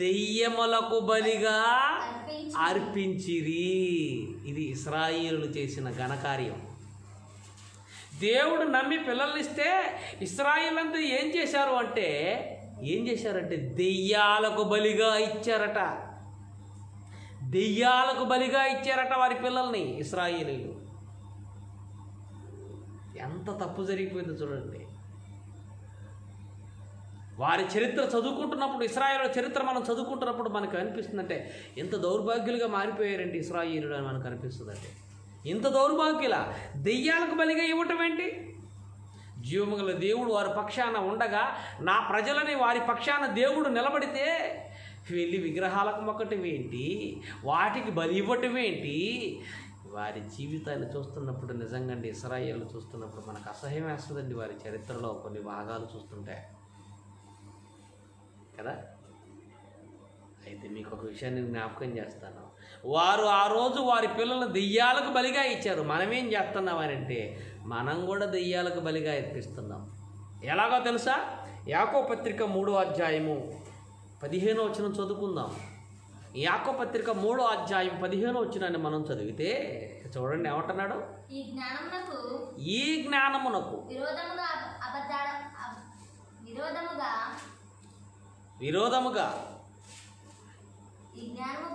దెయ్యములకు బలిగా అర్పించిరి. ఇది ఇశ్రాయేలు చేసిన ఘనకార్యం. దేవుడు నమ్మి పిల్లల్నిస్తే ఇశ్రాయేలంతా ఏం చేశారంటే దెయ్యాలకు బలిగా ఇచ్చారట. దెయ్యాలకు బలిగా ఇచ్చారట వారి పిల్లల్ని ఇశ్రాయేలీలు. ఎంత తప్పు జరిగిపోయిందో చూడండి. వారి చరిత్ర చదువుకుంటున్నప్పుడు, ఇశ్రాయేలు చరిత్ర మనం చదువుకుంటున్నప్పుడు మనకు అనిపిస్తుందంటే ఎంత దౌర్భాగ్యులుగా మారిపోయారంటే ఇశ్రాయేలుడు అని మనకు అనిపిస్తుందంటే. ఇంత దౌర్భాగ్యుల దెయ్యాలకు బలిగా ఇవ్వటం ఏంటి? జీవముగల దేవుడు వారి పక్షాన ఉండగా, నా ప్రజలని వారి పక్షాన దేవుడు నిలబడితే వెళ్ళి విగ్రహాలకు మొక్కటం ఏంటి, వాటికి బలి ఇవ్వటం ఏంటి? వారి జీవితాన్ని చూస్తున్నప్పుడు నిజంగా ఇశ్రాయేలు చూస్తున్నప్పుడు మనకు అసహ్యం వేస్తుందండి. వారి చరిత్రలో కొన్ని భాగాలు చూస్తుంటే కదా. అయితే మీకు ఒక విషయాన్ని జ్ఞాపకం చేస్తాను. వారు ఆ రోజు వారి పిల్లలను దెయ్యాలకు బలిగా ఇచ్చారు. మనమేం చేస్తున్నామనంటే మనం కూడా దెయ్యాలకు బలిగా ఇప్పిస్తున్నాం. ఎలాగో తెలుసా? యాకోబు పత్రిక 3వ అధ్యాయము 15వ వచనం చదువుకుందాం. యాకోబు పత్రిక 3వ అధ్యాయం 15వ వచనాన్ని మనం చదివితే చూడండి ఏమంటున్నాడు. ఈ జ్ఞానమునకు విరోధముగా ఈ జ్ఞానము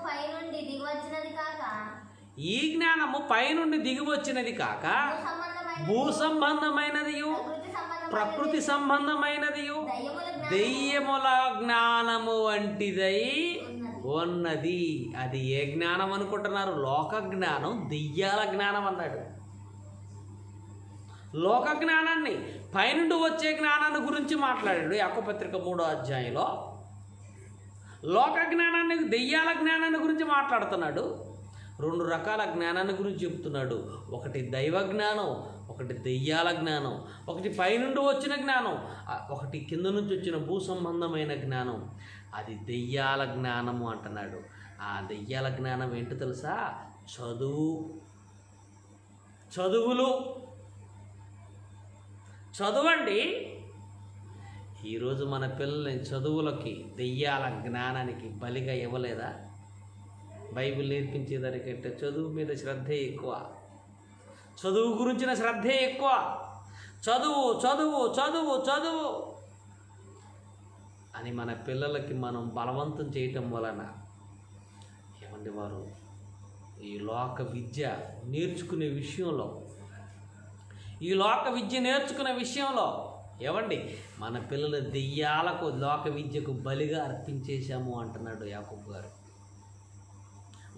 పైనుండి దిగి వచ్చినది కాక భూ సంబంధమైనది, ప్రకృతి సంబంధమైనది, దెయ్యముల జ్ఞానము వంటిదై ఉన్నది. అది ఏ జ్ఞానం అనుకుంటున్నారు? లోక జ్ఞానం, దెయ్యాల జ్ఞానం అన్నాడు. లోక జ్ఞానాన్ని, పైనుండి వచ్చే జ్ఞానాన్ని గురించి మాట్లాడాడు యాకోబు పత్రిక 3వ అధ్యాయంలో. లోక జ్ఞానాన్ని, దెయ్యాల జ్ఞానాన్ని గురించి మాట్లాడుతున్నాడు. 2 రకాల జ్ఞానాన్ని గురించి చెప్తున్నాడు. ఒకటి దైవ జ్ఞానం, ఒకటి దెయ్యాల జ్ఞానం. ఒకటి పైనుండి వచ్చిన జ్ఞానం, ఒకటి కింద నుంచి వచ్చిన భూ సంబంధమైన జ్ఞానం. అది దెయ్యాల జ్ఞానము అంటున్నాడు. ఆ దెయ్యాల జ్ఞానం ఏంటో తెలుసా? చదువండి. ఈరోజు మన పిల్లల్ని చదువులకి, దెయ్యాల జ్ఞానానికి బలిగా ఇవ్వలేదా? బైబిల్ నేర్పించేదానికంటే చదువు మీద శ్రద్ధే ఎక్కువ, చదువు గురించిన శ్రద్ధే ఎక్కువ. చదువు చదువు చదువు చదువు అని మన పిల్లలకి మనం బలవంతం చేయటం వలన ఏమండి, వారు ఈ లోక విద్య నేర్చుకునే విషయంలో ఏమండి మన పిల్లలు దెయ్యాలకు, లోక విద్యకు బలిగా అర్పించేశాము అంటున్నాడు యాకోబు గారు.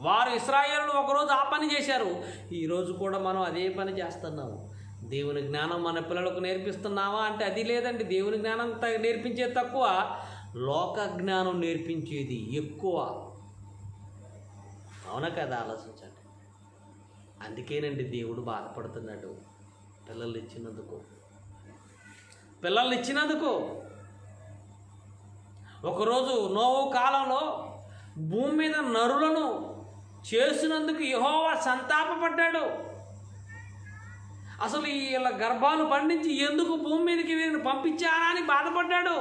వారు ఇశ్రాయేలు ఒకరోజు ఆ పని చేశారు. ఈరోజు కూడా మనం అదే పని చేస్తున్నాము. దేవుని జ్ఞానం మన పిల్లలకు నేర్పిస్తున్నావా అంటే అది లేదండి. దేవుని జ్ఞానం నేర్పించేది తక్కువ, లోక జ్ఞానం నేర్పించేది ఎక్కువ. అవునా కదా? ఆలోచించండి. అందుకేనండి దేవుడు బాధపడుతున్నాడు పిల్లలు ఇచ్చినందుకు. ఒకరోజు నోవహు కాలంలో భూమి మీద నరులను చేసినందుకు యెహోవా సంతాపపడ్డాడు. అసలు వీళ్ళ గర్భాలు పండించి ఎందుకు భూమి మీదకి వీరిని పంపించారా అని బాధపడ్డాడు.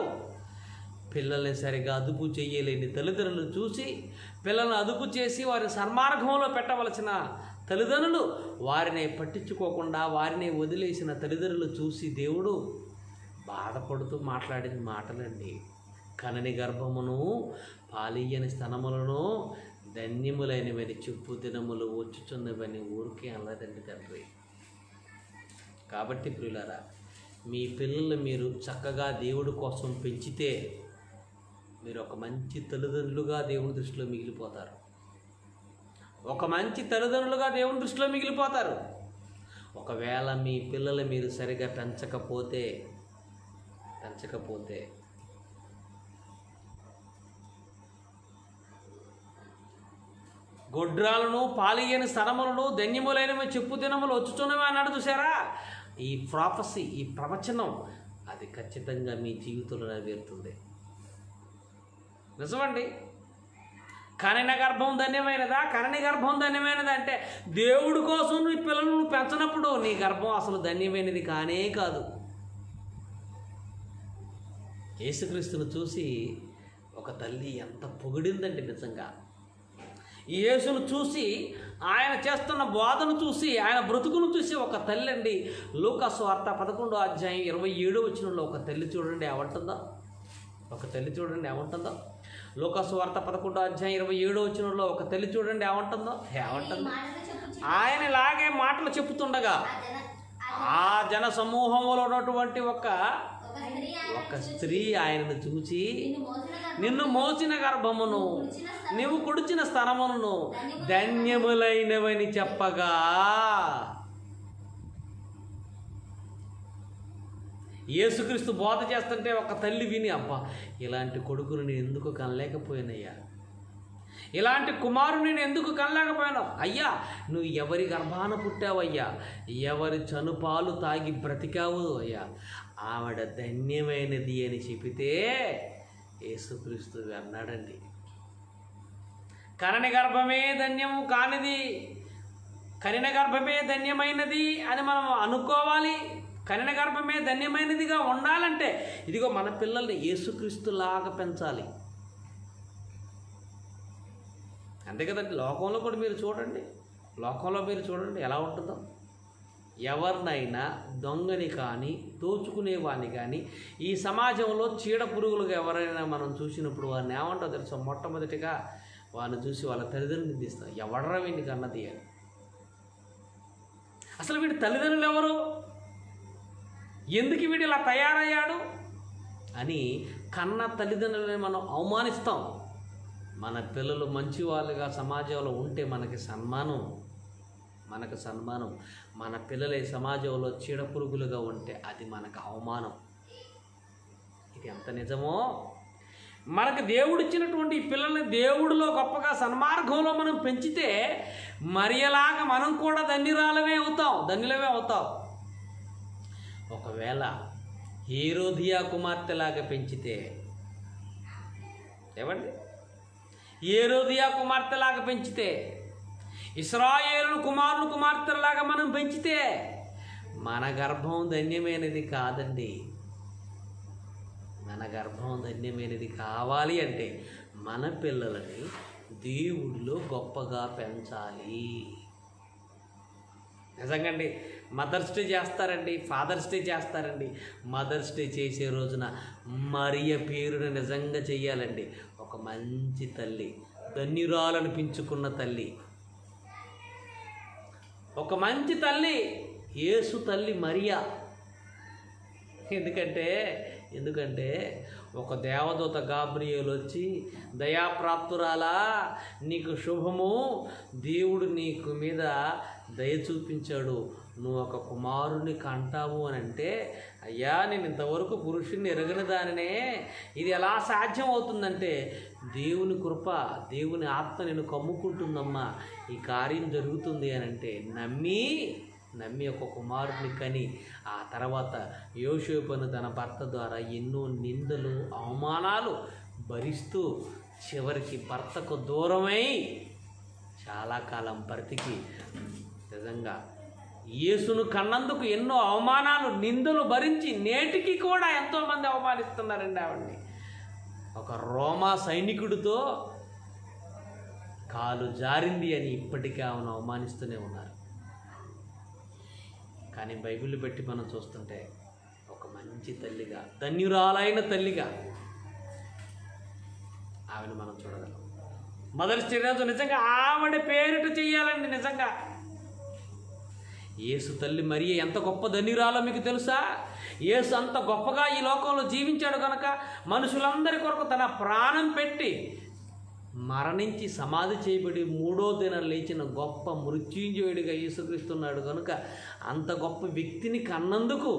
పిల్లల్ని సరిగా అదుపు చేయలేని తల్లిదండ్రులు చూసి, పిల్లలను అదుపు చేసి వారి సన్మార్గంలో పెట్టవలసిన తల్లిదండ్రులు వారిని పట్టించుకోకుండా వారిని వదిలేసిన తల్లిదండ్రులు చూసి దేవుడు బాధపడుతూ మాట్లాడిన మాటలండి. కనని గర్భమును పాలియ్యని స్తనములను ధన్యములైనవని చెప్పు దినములు వచ్చుచున్నవని ఊరికే అనలేదండి తండ్రి. కాబట్టి ప్రియులారా, మీ పిల్లలు మీరు చక్కగా దేవుడి కోసం పెంచితే మీరు ఒక మంచి తల్లిదండ్రులుగా దేవుని దృష్టిలో మిగిలిపోతారు. ఒకవేళ మీ పిల్లలు మీరు సరిగా పెంచకపోతే గొడ్రాలను పాలియని స్థనములను ధన్యములైనవి చెప్పు దినములు వచ్చుచున్నవి అన్నాడు. చూసారా? ఈ ప్రాఫసీ, ఈ ప్రవచనం అది ఖచ్చితంగా మీ జీవితంలో నెరవేరుతుంది. నిజమండి. కనిన గర్భం ధన్యమైనదా? కనని గర్భం ధన్యమైనదా అంటే దేవుడి కోసం నీ పిల్లలను పెంచినప్పుడు నీ గర్భం అసలు ధన్యమైనది కానే కాదు. యేసుక్రీస్తును చూసి ఒక తల్లి ఎంత పొగిడిందండి నిజంగా. ఈ యేసును చూసి, ఆయన చేస్తున్న బోధను చూసి, ఆయన బ్రతుకును చూసి ఒక తల్లి అండి. లూకాసు వార్త 11వ అధ్యాయం 27వ వచనంలో ఒక తల్లి చూడండి ఏమంటుందో. ఒక తల్లి చూడండి ఏమంటుందో. లూకాసు వార్త 11వ అధ్యాయం 27వ వచనంలో ఒక తల్లి చూడండి ఏమంటుందో. ఆయన ఇలాగే మాటలు చెప్పుతుండగా ఆ జన సమూహంలో ఉన్నటువంటి ఒక స్త్రీ ఆయనను చూచి, నిన్ను మోసిన గర్భమును నీవు కుడిచిన స్థనమును ధన్యములైనవని చెప్పగా, యేసుక్రీస్తు బోధ చేస్తుంటే ఒక తల్లి విని, అబ్బా ఇలాంటి కొడుకును నేను ఎందుకు కనలేకపోయినయ్యా, ఇలాంటి కుమారుని నేను ఎందుకు కనలేకపోయినావు అయ్యా, నువ్వు ఎవరి గర్భాన పుట్టావయ్యా, ఎవరి చనుపాలు తాగి బ్రతికావు అయ్యా, ఆవిడ ధన్యమైనది అని చెబితే యేసుక్రీస్తు అన్నాడండి, కనని గర్భమే ధన్యము కానిది, కనిన గర్భమే ధన్యమైనది అని మనం అనుకోవాలి. కనిన గర్భమే ధన్యమైనదిగా ఉండాలంటే ఇదిగో మన పిల్లల్ని యేసుక్రీస్తులాగా పెంచాలి. అంతే కదండి. లోకంలో కూడా మీరు చూడండి, లోకంలో మీరు చూడండి ఎలా ఉంటుందో. ఎవరినైనా దొంగని కానీ దోచుకునేవాడిని కానీ ఈ సమాజంలో చీడ పురుగులుగా ఎవరైనా మనం చూసినప్పుడు వారిని ఏమంటారో తెలుసా? మొట్టమొదటిగా వారిని చూసి వాళ్ళ తల్లిదండ్రులు నిందిస్తాం, ఎవడరా వీడికి అన్నది అని. అసలు వీడి తల్లిదండ్రులు ఎవరు, ఎందుకు వీడు ఇలా తయారయ్యాడు అని కన్న తల్లిదండ్రులని మనం అవమానిస్తాం. మన పిల్లలు మంచి వాళ్ళుగా సమాజంలో ఉంటే మనకి సన్మానం, మనకు సన్మానం. మన పిల్లలు సమాజంలో చీడపురుగులుగా ఉంటే అది మనకు అవమానం. ఇది ఎంత నిజమో. మనకు దేవుడిచ్చినటువంటి ఈ పిల్లల్ని దేవుడిలో గొప్పగా సన్మార్గంలో మనం పెంచితే మరియలాగా మనం కూడా ధన్యులమే అవుతాం. ఒకవేళ హేరోదియా కుమార్తెలాగా పెంచితే, ఏమండి, హేరోదియా కుమార్తెలాగా పెంచితే, ఇశ్రాయేలు కుమారులు కుమార్తెలాగా మనం పెంచితే మన గర్భం ధన్యమైనది కాదండి. మన గర్భం ధన్యమైనది కావాలి అంటే మన పిల్లలని దేవుడిలో గొప్పగా పెంచాలి. నిజంగా అండి. మదర్స్ డే చేస్తారండి, ఫాదర్స్ డే చేస్తారండి. మదర్స్ డే చేసే రోజున మరియ పేరును నిజంగా చెయ్యాలండి. ఒక మంచి తల్లి, ధన్యురాలను పెంచుకున్న తల్లి, ఒక మంచి తల్లి, యేసు తల్లి మరియా. ఎందుకంటే ఒక దేవదూత గాబ్రియేలు వచ్చి, దయాప్రాప్తురాలా నీకు శుభము, దేవుడు నీకు మీద దయ చూపించాడు, నువ్వు ఒక కుమారుని కంటావు అని అంటే, అయ్యా నేను ఇంతవరకు పురుషుణ్ణి ఎరగని దానినే, ఇది ఎలా సాధ్యం అవుతుందంటే దేవుని కృప, దేవుని ఆత్మ నేను కమ్ముకుంటుందమ్మా, ఈ కార్యం జరుగుతుంది అని అంటే నమ్మి ఒక కుమారుని కని ఆ తర్వాత యోసేపును తన భర్త ద్వారా ఎన్నో నిందలు అవమానాలు భరిస్తూ చివరికి భర్తకు దూరమై చాలా కాలం బ్రతికి నిజంగా యేసును కన్నందుకు ఎన్నో అవమానాలు నిందలు భరించి నేటికి కూడా ఎంతోమంది అవమానిస్తున్నారండి ఆవిడ్ని. ఒక రోమా సైనికుడితో కాలు జారింది అని ఇప్పటికీ ఆమెను అవమానిస్తూనే ఉన్నారు. కానీ బైబిల్ పెట్టి మనం చూస్తుంటే ఒక మంచి తల్లిగా, ధన్యురాలైన తల్లిగా ఆమెను మనం చూడగలం. మదర్స్ డే రోజు నిజంగా ఆవిడ పేరిట చెయ్యాలండి. నిజంగా యేసు తల్లి మరియ ఎంత గొప్ప ధన్యురాలో మీకు తెలుసా? యేసు అంత గొప్పగా ఈ లోకంలో జీవించాడు కనుక మనుషులందరి కొరకు తన ప్రాణం పెట్టి మరణించి సమాధి చేయబడి 3వ దినం లేచిన గొప్ప మృత్యుంజయుడిగా యేసుక్రీస్తున్నాడు కనుక అంత గొప్ప వ్యక్తిని కన్నందుకు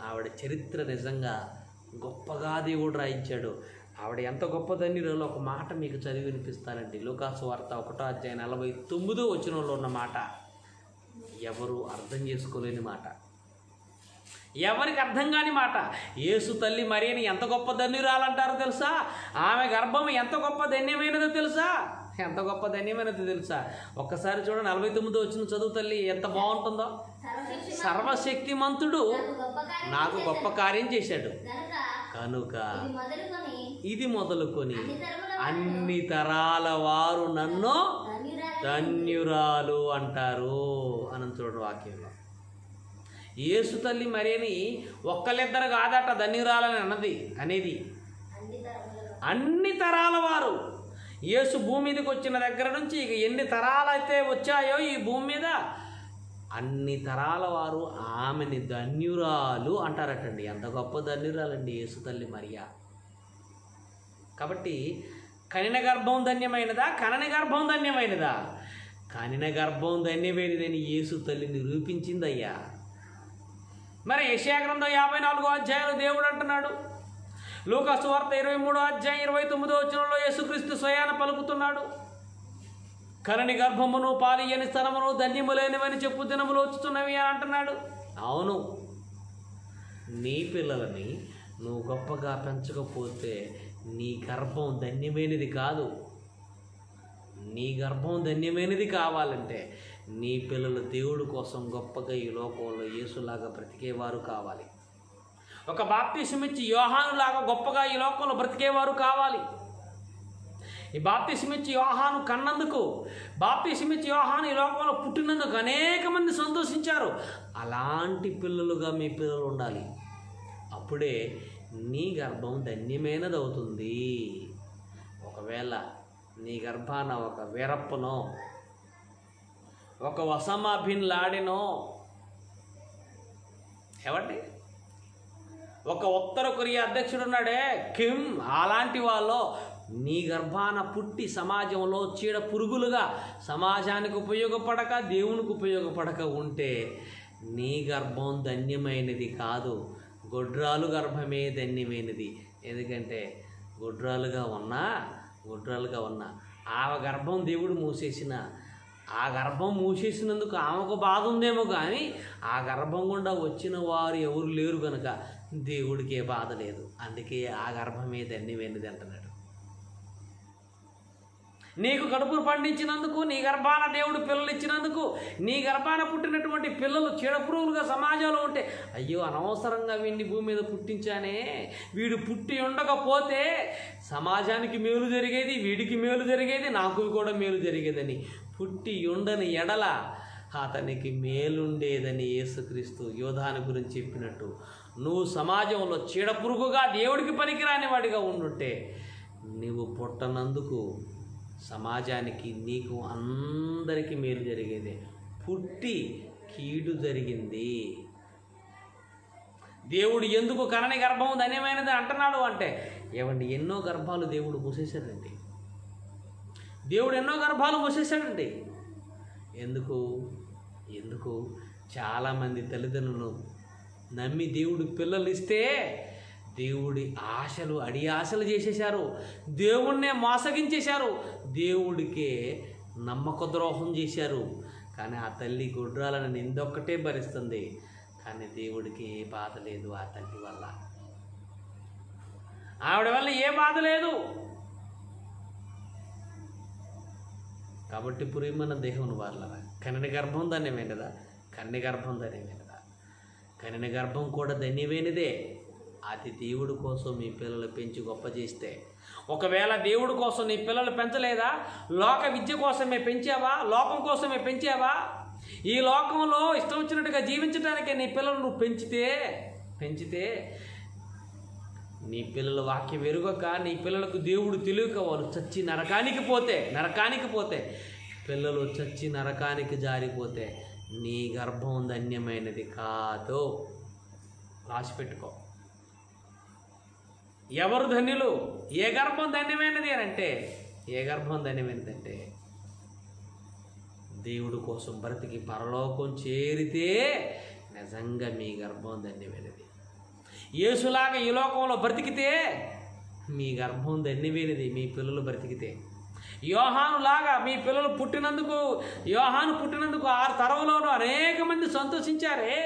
ఆవిడ చరిత్ర నిజంగా గొప్పగా దేవుడు రాయించాడు. ఆవిడ ఎంత గొప్ప ధన్యురాలో ఒక మాట మీకు చదివి వినిపిస్తానండి. లూకాసు వార్త 1:49 ఉన్న మాట, ఎవరు అర్థం చేసుకోలేని మాట, ఎవరికి అర్థం కాని మాట. యేసు తల్లి మరియని ఎంత గొప్ప ధన్యురాలంటారో తెలుసా? ఆమె గర్భం ఎంత గొప్ప ధన్యమైనదో తెలుసా? ఎంత గొప్ప ధన్యమైనదో తెలుసా? ఒక్కసారి చూడండి, 49 చదువు తల్లి, ఎంత బాగుంటుందో. సర్వశక్తిమంతుడు నాకు గొప్ప కార్యం చేశాడు కనుక ఇది మొదలుకొని అన్ని తరాల వారు నన్ను ధన్యురాలు అంటారు అని చూడండి వాక్యంలో. యేసు తల్లి మరియని ఒక్కళ్ళిద్దరు కాదట ధన్యురాలని అనేది అన్ని తరాల వారు. యేసు భూమి మీదకి వచ్చిన దగ్గర నుంచి ఇక ఎన్ని తరాలైతే వచ్చాయో ఈ భూమి మీద అన్ని తరాల వారు ఆమెని ధన్యురాలు అంటారటండి. ఎంత గొప్ప ధన్యురాలండి యేసు తల్లి మరియా. కాబట్టి కనిన గర్భం ధన్యమైనదా, కనని గర్భం ధన్యమైనదా? కనిన గర్భం ధన్యమైనదని యేసు తల్లి నిరూపించిందయ్యా. మరి యెషయా గ్రంథం 54 దేవుడు అంటున్నాడు. లూకాసు వార్త 23:29 యేసుక్రీస్తు స్వయాన పలుకుతున్నాడు, కనని గర్భమును పాలియని స్థలమును ధన్యములేనివని చెప్పు దినములు వచ్చుతున్నవి అని అంటున్నాడు. అవును, నీ పిల్లలని నువ్వు గొప్పగా పెంచకపోతే నీ గర్భం ధన్యమైనది కాదు. నీ గర్భం ధన్యమైనది కావాలంటే నీ పిల్లలు దేవుడి కోసం గొప్పగా ఈ లోకంలో యేసులాగా బ్రతికేవారు కావాలి. ఒక బాప్తిసమిచ్చి యోహానులాగా గొప్పగా ఈ లోకంలో బ్రతికేవారు కావాలి. ఈ బాప్తిసమిచ్చి యోహాను కన్నందుకు, బాప్తిసమిచ్చి యోహాను ఈ లోకంలో పుట్టినందుకు అనేక మంది సంతోషించారు. అలాంటి పిల్లలుగా మీ పిల్లలు ఉండాలి. అప్పుడే నీ గర్భం ధన్యమైనది అవుతుంది. ఒకవేళ నీ గర్భాన ఒక వీరప్పనో, ఒక ఒసామా బిన్ లాడెనో, ఏమండి ఒక ఉత్తర కొరియా అధ్యక్షుడు ఉన్నాడే కిమ్, అలాంటి వాళ్ళు నీ గర్భాన పుట్టి సమాజంలో చీడ పురుగులుగా సమాజానికి ఉపయోగపడక దేవునికి ఉపయోగపడక ఉంటే నీ గర్భం ధన్యమైనది కాదు, గొడ్రాలు గర్భమే ధన్యమైనది. ఎందుకంటే గొడ్రాలుగా ఉన్నా ఆమె గర్భం దేవుడు మూసేసిన, ఆ గర్భం మూసేసినందుకు ఆమెకు బాధ ఉందేమో కానీ ఆ గర్భం గుండా వచ్చిన వారు ఎవరు లేరు కనుక దేవుడికి ఏ బాధ లేదు. అందుకే ఆ గర్భమే ధన్యమైనది అంటున్నాడు. నీకు కడుపును పండించినందుకు, నీ గర్భాన దేవుడు పిల్లలు ఇచ్చినందుకు, నీ గర్భాన పుట్టినటువంటి పిల్లలు చెడపురుగులుగా సమాజంలో ఉంటే, అయ్యో అనవసరంగా వీడిని భూమి మీద పుట్టించానే, వీడు పుట్టి ఉండకపోతే సమాజానికి మేలు జరిగేది, వీడికి మేలు జరిగేది, నాకు కూడా మేలు జరిగేదని పుట్టి ఉండని ఎడల అతనికి మేలుండేదని యేసుక్రీస్తు యోధాను గురించి చెప్పినట్టు, నువ్వు సమాజంలో చీడపురుగుగా దేవుడికి పనికిరాని వాడిగా ఉండుంటే నువ్వు పుట్టనందుకు సమాజానికి, నీకు, అందరికీ మేలు జరిగేదే. పుట్టి కీడు జరిగింది. దేవుడు ఎందుకు కనని గర్భం ధన్యమైనది అంటున్నాడు అంటే, ఏమండి ఎన్నో గర్భాలు దేవుడు మూసేశాడండి. దేవుడు ఎన్నో గర్భాలు మూసేశాడండి. ఎందుకు చాలామంది తల్లిదండ్రులు నమ్మి దేవుడు పిల్లలు ఇస్తే దేవుడి ఆశలు అడి ఆశలు చేసేశారు, దేవుణ్ణే మోసగించేశారు, దేవుడికే నమ్మక ద్రోహం చేశారు. కానీ ఆ తల్లి గొడ్రాలను నిందొక్కటే భరిస్తుంది, కానీ దేవుడికి ఏ బాధ లేదు. ఆ తల్లి వల్ల, ఆవిడ వల్ల ఏ బాధ లేదు. కాబట్టి ప్రియమైన దేవుని వాళ్ళ కనిన గర్భం ధన్యమైనదా? కన్ని గర్భం ధన్యమైనదా? కనిన గర్భం కూడా ధన్యమైనదే. అది దేవుడి కోసం మీ పిల్లలు పెంచి గొప్ప చేస్తే. ఒకవేళ దేవుడి కోసం నీ పిల్లలు పెంచలేదా? లోక విద్య కోసమే పెంచావా? లోకం కోసమే పెంచావా? ఈ లోకంలో ఇష్టం వచ్చినట్టుగా జీవించడానికే నీ పిల్లలు నువ్వు పెంచితే నీ పిల్లల వాక్యం ఎరుగక, నీ పిల్లలకు దేవుడు తెలియక వాళ్ళు చచ్చి నరకానికి పోతే పిల్లలు చచ్చి నరకానికి జారిపోతే నీ గర్భం ధన్యమైనది కాదు. రాసిపెట్టుకో. ఎవరు ధన్యులు? ఏ గర్భం ధన్యమైనది అని అంటే, ఏ గర్భం ధన్యమైనదంటే దేవుడి కోసం బ్రతికి పరలోకం చేరితే నిజంగా మీ గర్భం ధన్యమైనది. యేసులాగా ఈ లోకంలో బ్రతికితే మీ గర్భం ధన్యమైనది మీ పిల్లలు బ్రతికితే. యోహానులాగా మీ పిల్లలు పుట్టినందుకు, యోహాను పుట్టినందుకు 6 తరంలోనూ అనేక మంది సంతోషించారే,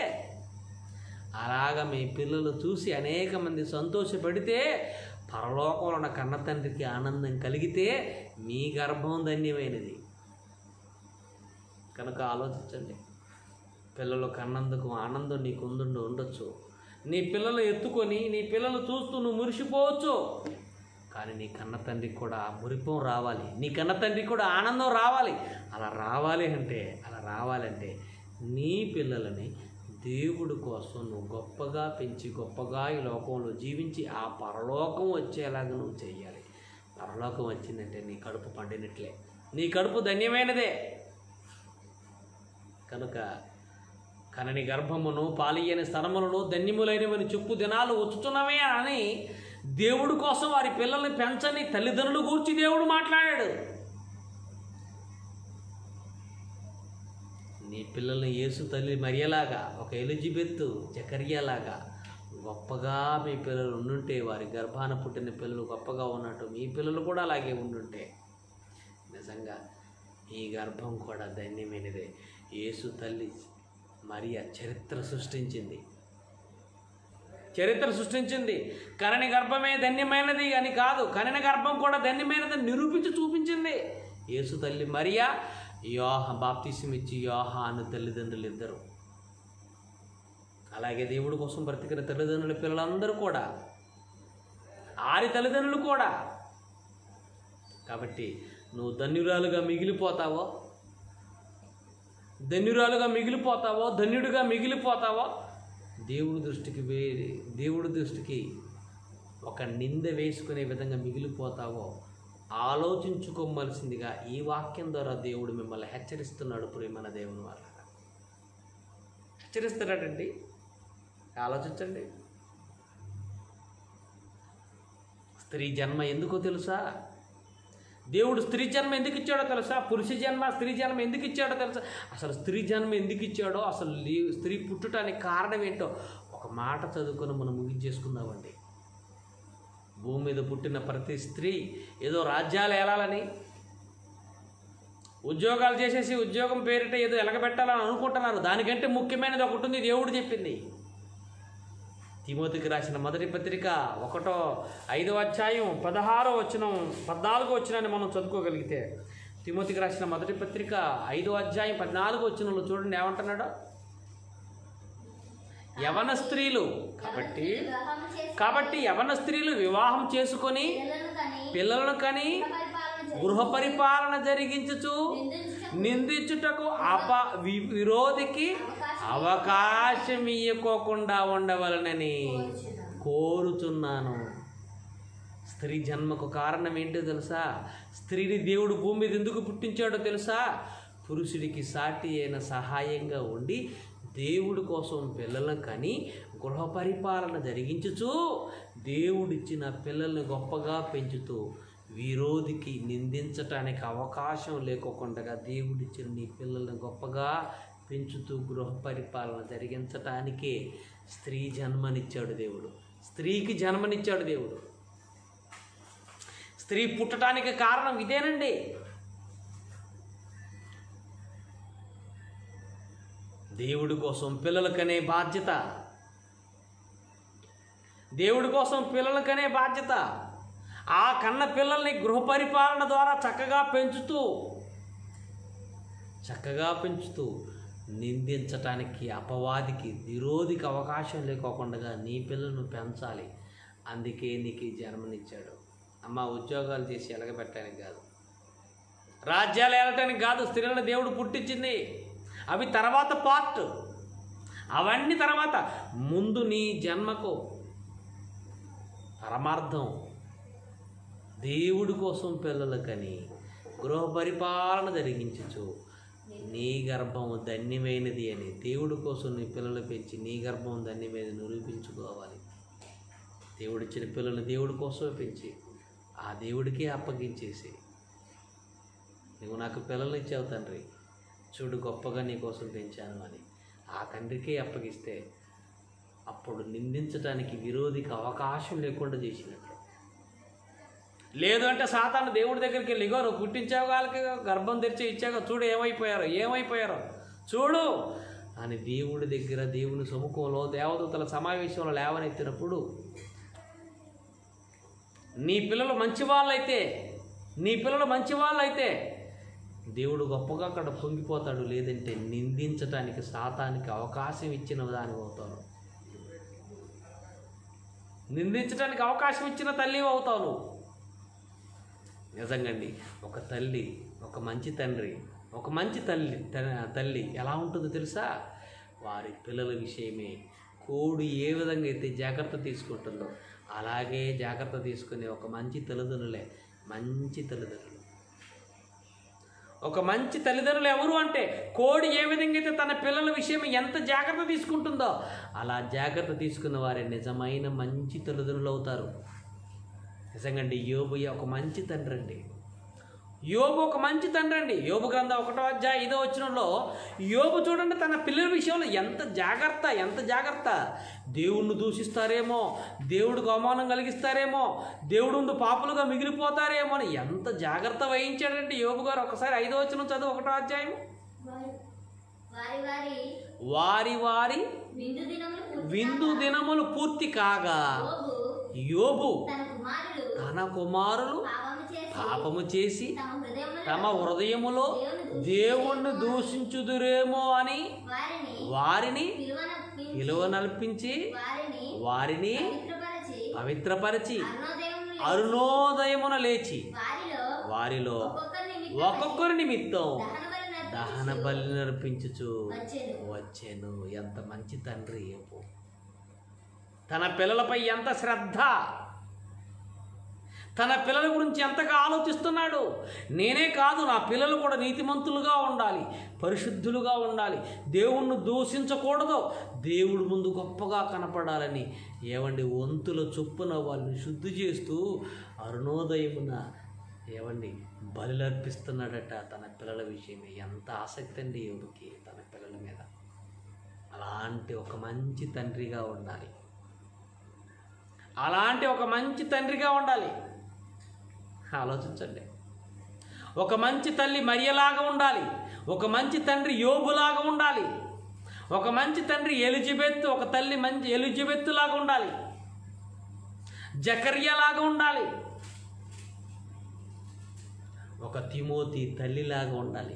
అలాగా మీ పిల్లలు చూసి అనేక మంది సంతోషపడితే, పరలోకంలో ఉన్న కన్న తండ్రికి ఆనందం కలిగితే మీ గర్భం ధన్యమైనది. కనుక ఆలోచించండి. పిల్లలు కన్నందుకు ఆనందం నీకు ఉండొచ్చు. నీ పిల్లలు ఎత్తుకొని నీ పిల్లలు చూస్తూ నువ్వు మురిసిపోవచ్చు. కానీ నీ కన్న తండ్రికి కూడా మురిపం రావాలి, నీ కన్న తండ్రికి కూడా ఆనందం రావాలి. అలా రావాలంటే నీ పిల్లలని దేవుడి కోసం నువ్వు గొప్పగా పెంచి, గొప్పగా ఈ లోకంలో జీవించి ఆ పరలోకం వచ్చేలాగా నువ్వు చేయాలి. పరలోకం వచ్చిందంటే నీ కడుపు పండినట్లే, నీ కడుపు ధన్యమైనదే. కనుక కనని గర్భమును పాలియని స్థనములను ధన్యములైనవని చెప్పు దినాలు వచ్చుతున్నవే అని దేవుడి కోసం వారి పిల్లల్ని పెంచని తల్లిదండ్రులు గూర్చి దేవుడు మాట్లాడాడు. నీ పిల్లల్ని యేసు తల్లి మరియలాగా, ఒక ఎలిజబెత్ జకర్యాలాగా గొప్పగా మీ పిల్లలు ఉండుంటే, వారి గర్భాన పుట్టిన పిల్లలు గొప్పగా ఉన్నట్టు మీ పిల్లలు కూడా అలాగే ఉండుంటే నిజంగా ఈ గర్భం కూడా ధన్యమైనదే. యేసు తల్లి మరియ చరిత్ర సృష్టించింది. కనని గర్భమే ధన్యమైనది అని కాదు, కనని గర్భం కూడా ధన్యమైనదని నిరూపించి చూపించింది యేసు తల్లి మరియ. బాప్తిసం ఇచ్చి యోహాను తల్లిదండ్రులు ఇద్దరు. అలాగే దేవుడి కోసం బ్రతికిన తల్లిదండ్రుల పిల్లలందరూ కూడా, 6 తల్లిదండ్రులు కూడా. కాబట్టి నువ్వు ధన్యురాలుగా మిగిలిపోతావో, ధన్యుడిగా మిగిలిపోతావో, దేవుడి దృష్టికి ఒక నింద వేసుకునే విధంగా మిగిలిపోతావో ఆలోచించుకోవలసిందిగా ఈ వాక్యం ద్వారా దేవుడు మిమ్మల్ని హెచ్చరిస్తున్నాడు. ప్రియమైన దేవుని వాళ్ళ హెచ్చరిస్తున్నాడండి. ఆలోచించండి. స్త్రీ జన్మ ఎందుకో తెలుసా? దేవుడు స్త్రీ జన్మ ఎందుకు ఇచ్చాడో తెలుసా? పురుష జన్మ, స్త్రీ జన్మ ఎందుకు ఇచ్చాడో తెలుసా? అసలు స్త్రీ జన్మ ఎందుకు ఇచ్చాడో, అసలు స్త్రీ పుట్టడానికి కారణం ఏంటో ఒక మాట చదువుకొని మనం ముగించేసుకుందామండి. భూమి మీద పుట్టిన ప్రతి స్త్రీ ఏదో రాజ్యాలు ఏలాలని, ఉద్యోగాలు చేసేసి ఉద్యోగం పేరిట ఏదో ఎలగబెట్టాలని అనుకుంటున్నారు. దానికంటే ముఖ్యమైనది ఒకటి ఉంది, దేవుడు చెప్పింది. తిమోతికి రాసిన మొదటి పత్రిక 5వ అధ్యాయం 16వ వచనం 14వ వచనాన్ని మనం చదువుకోగలిగితే, తిమోతికి రాసిన మొదటి పత్రిక 5వ అధ్యాయం 14వ వచనంలో చూడండి ఏమంటున్నాడో. యవన స్త్రీలు కాబట్టి యవన స్త్రీలు వివాహం చేసుకొని పిల్లలను కని గృహ పరిపాలన జరిగించుచు నిందించుటకు విరోధికి అవకాశం ఇవ్వకోకుండా ఉండవలనని కోరుచున్నాను. స్త్రీ జన్మకు కారణం ఏంటో తెలుసా? స్త్రీని దేవుడు భూమి మీద ఎందుకు పుట్టించాడో తెలుసా? పురుషుడికి సాటి అయిన సహాయంగా ఉండి దేవుడి కోసం పిల్లలను కని గృహ పరిపాలన జరిగించుచు దేవుడిచ్చిన పిల్లల్ని గొప్పగా పెంచుతూ విరోధికి నిందించటానికి అవకాశం లేకోకుండా దేవుడిచ్చిన నీ పిల్లల్ని గొప్పగా పెంచుతూ గృహ పరిపాలన జరిగించటానికే స్త్రీ జన్మనిచ్చాడు దేవుడు. స్త్రీకి జన్మనిచ్చాడు దేవుడు. స్త్రీ పుట్టడానికి కారణం ఇదేనండి. దేవుడి కోసం పిల్లలకనే బాధ్యత, దేవుడి కోసం పిల్లలకనే బాధ్యత. ఆ కన్న పిల్లల్ని గృహ పరిపాలన ద్వారా చక్కగా పెంచుతూ నిందించటానికి అపవాదికి విరోధికి అవకాశం లేకోకుండా నీ పిల్లలను పెంచాలి. అందుకే నీకు జన్మనిచ్చాడు. అమ్మ ఉద్యోగాలు చేసి ఎలగబెట్టడానికి కాదు, రాజ్యాలు ఏలటానికి కాదు స్త్రీలను దేవుడు పుట్టించింది. అవి తర్వాత పార్ట్, అవన్నీ తర్వాత. ముందు నీ జన్మకు పరమార్థం దేవుడి కోసం పిల్లలకని గృహ పరిపాలన జరిగించచ్చు. నీ గర్భం ధన్యమైనది అని దేవుడి కోసం నీ పిల్లలు పెంచి నీ గర్భం ధన్యమైనది నిరూపించుకోవాలి. దేవుడిచ్చిన పిల్లల్ని దేవుడి కోసమే పెంచి ఆ దేవుడికే అప్పగించేసి, నువ్వు నాకు పిల్లలు ఇచ్చావు తండ్రి, చూడు గొప్పగా నీ కోసం పెంచాను అని ఆ తండ్రికే అప్పగిస్తే అప్పుడు నిందించడానికి విరోధికి అవకాశం లేకుండా చేసినట్లు. లేదు అంటే సాతాను దేవుడి దగ్గరికి వెళ్ళి, ఇగో నువ్వు పుట్టించావు, వాళ్ళకి గర్భం తెరిచి ఇచ్చాక చూడు ఏమైపోయారో చూడు అని దేవుడి దగ్గర, దేవుని సముఖంలో, దేవదూతల సమావేశంలో లేవనెత్తినప్పుడు, నీ పిల్లలు మంచివాళ్ళైతే దేవుడు గొప్పగా అక్కడ పొంగిపోతాడు. లేదంటే నిందించటానికి సాతానికి అవకాశం ఇచ్చిన దాని అవుతాను, నిందించడానికి అవకాశం ఇచ్చిన తల్లి అవుతావు. నిజంగండి, ఒక తల్లి, ఒక మంచి తండ్రి, ఒక మంచి తల్లి ఎలా ఉంటుందో తెలుసా? వారి పిల్లల విషయమే కోడి ఏ విధంగా అయితే జాగ్రత్త తీసుకుంటుందో అలాగే జాగ్రత్త తీసుకునే ఒక మంచి తల్లిదండ్రులు. ఒక మంచి తల్లిదండ్రులు ఎవరు అంటే, కోడి ఏ విధంగా అయితే తన పిల్లల విషయం ఎంత జాగ్రత్త తీసుకుంటుందో అలా జాగ్రత్త తీసుకున్న వారే నిజమైన మంచి తల్లిదండ్రులు అవుతారు. నిజంగాండి, యోబు ఒక మంచి తండ్రి అండి. యోబు గ్రంథం 1వ అధ్యాయం 5వ వచనంలో యోబు చూడండి, తన పిల్లల విషయంలో ఎంత జాగ్రత్త. దేవుణ్ణి దూషిస్తారేమో, దేవుడికి అవమానం కలిగిస్తారేమో, దేవుడు ముందు పాపులుగా మిగిలిపోతారేమో అని ఎంత జాగ్రత్త వహించాడండి యోబు గారు. ఒకసారి 5వ వచనం చదువు, 1వ అధ్యాయం. వారి విందు దినములు పూర్తి కాగా యోబు తన కుమారులు పాపము చేసి తమ హృదయములో దేవుణ్ణి దూషించుదురేమో అని వారిని పిలువనల్పించి వారిని పవిత్రపరిచి అరుణోదయమున లేచి వారిలో ఒక్కొక్కరి నిమిత్తం దహన బలి నర్పించుచు వచ్చెను. ఎంత మంచి తండ్రి యోబు. తన పిల్లలపై ఎంత శ్రద్ధ, తన పిల్లల గురించి ఎంతగా ఆలోచిస్తున్నాడు. నేనే కాదు, నా పిల్లలు కూడా నీతిమంతులుగా ఉండాలి, పరిశుద్ధులుగా ఉండాలి, దేవుణ్ణి దూషించకూడదు, దేవుడు ముందు గొప్పగా కనపడాలని వంతుల చొప్పున వాళ్ళని శుద్ధి చేస్తూ అరుణోదయమున బలిలర్పిస్తున్నాడట తన పిల్లల విషయమే. ఎంత ఆసక్తి అండి యోబుకి తన పిల్లల మీద. అలాంటి ఒక మంచి తండ్రిగా ఉండాలి, ఆలోచించండి. ఒక మంచి తల్లి మరియలాగా ఉండాలి, ఒక మంచి తండ్రి యోబులాగా ఉండాలి, ఒక మంచి తండ్రి ఎలిజబెత్, ఒక తల్లి మంచి ఎలిజబెత్ లాగా ఉండాలి, జకర్యాలాగా ఉండాలి, ఒక తిమోతి తల్లిలాగా ఉండాలి.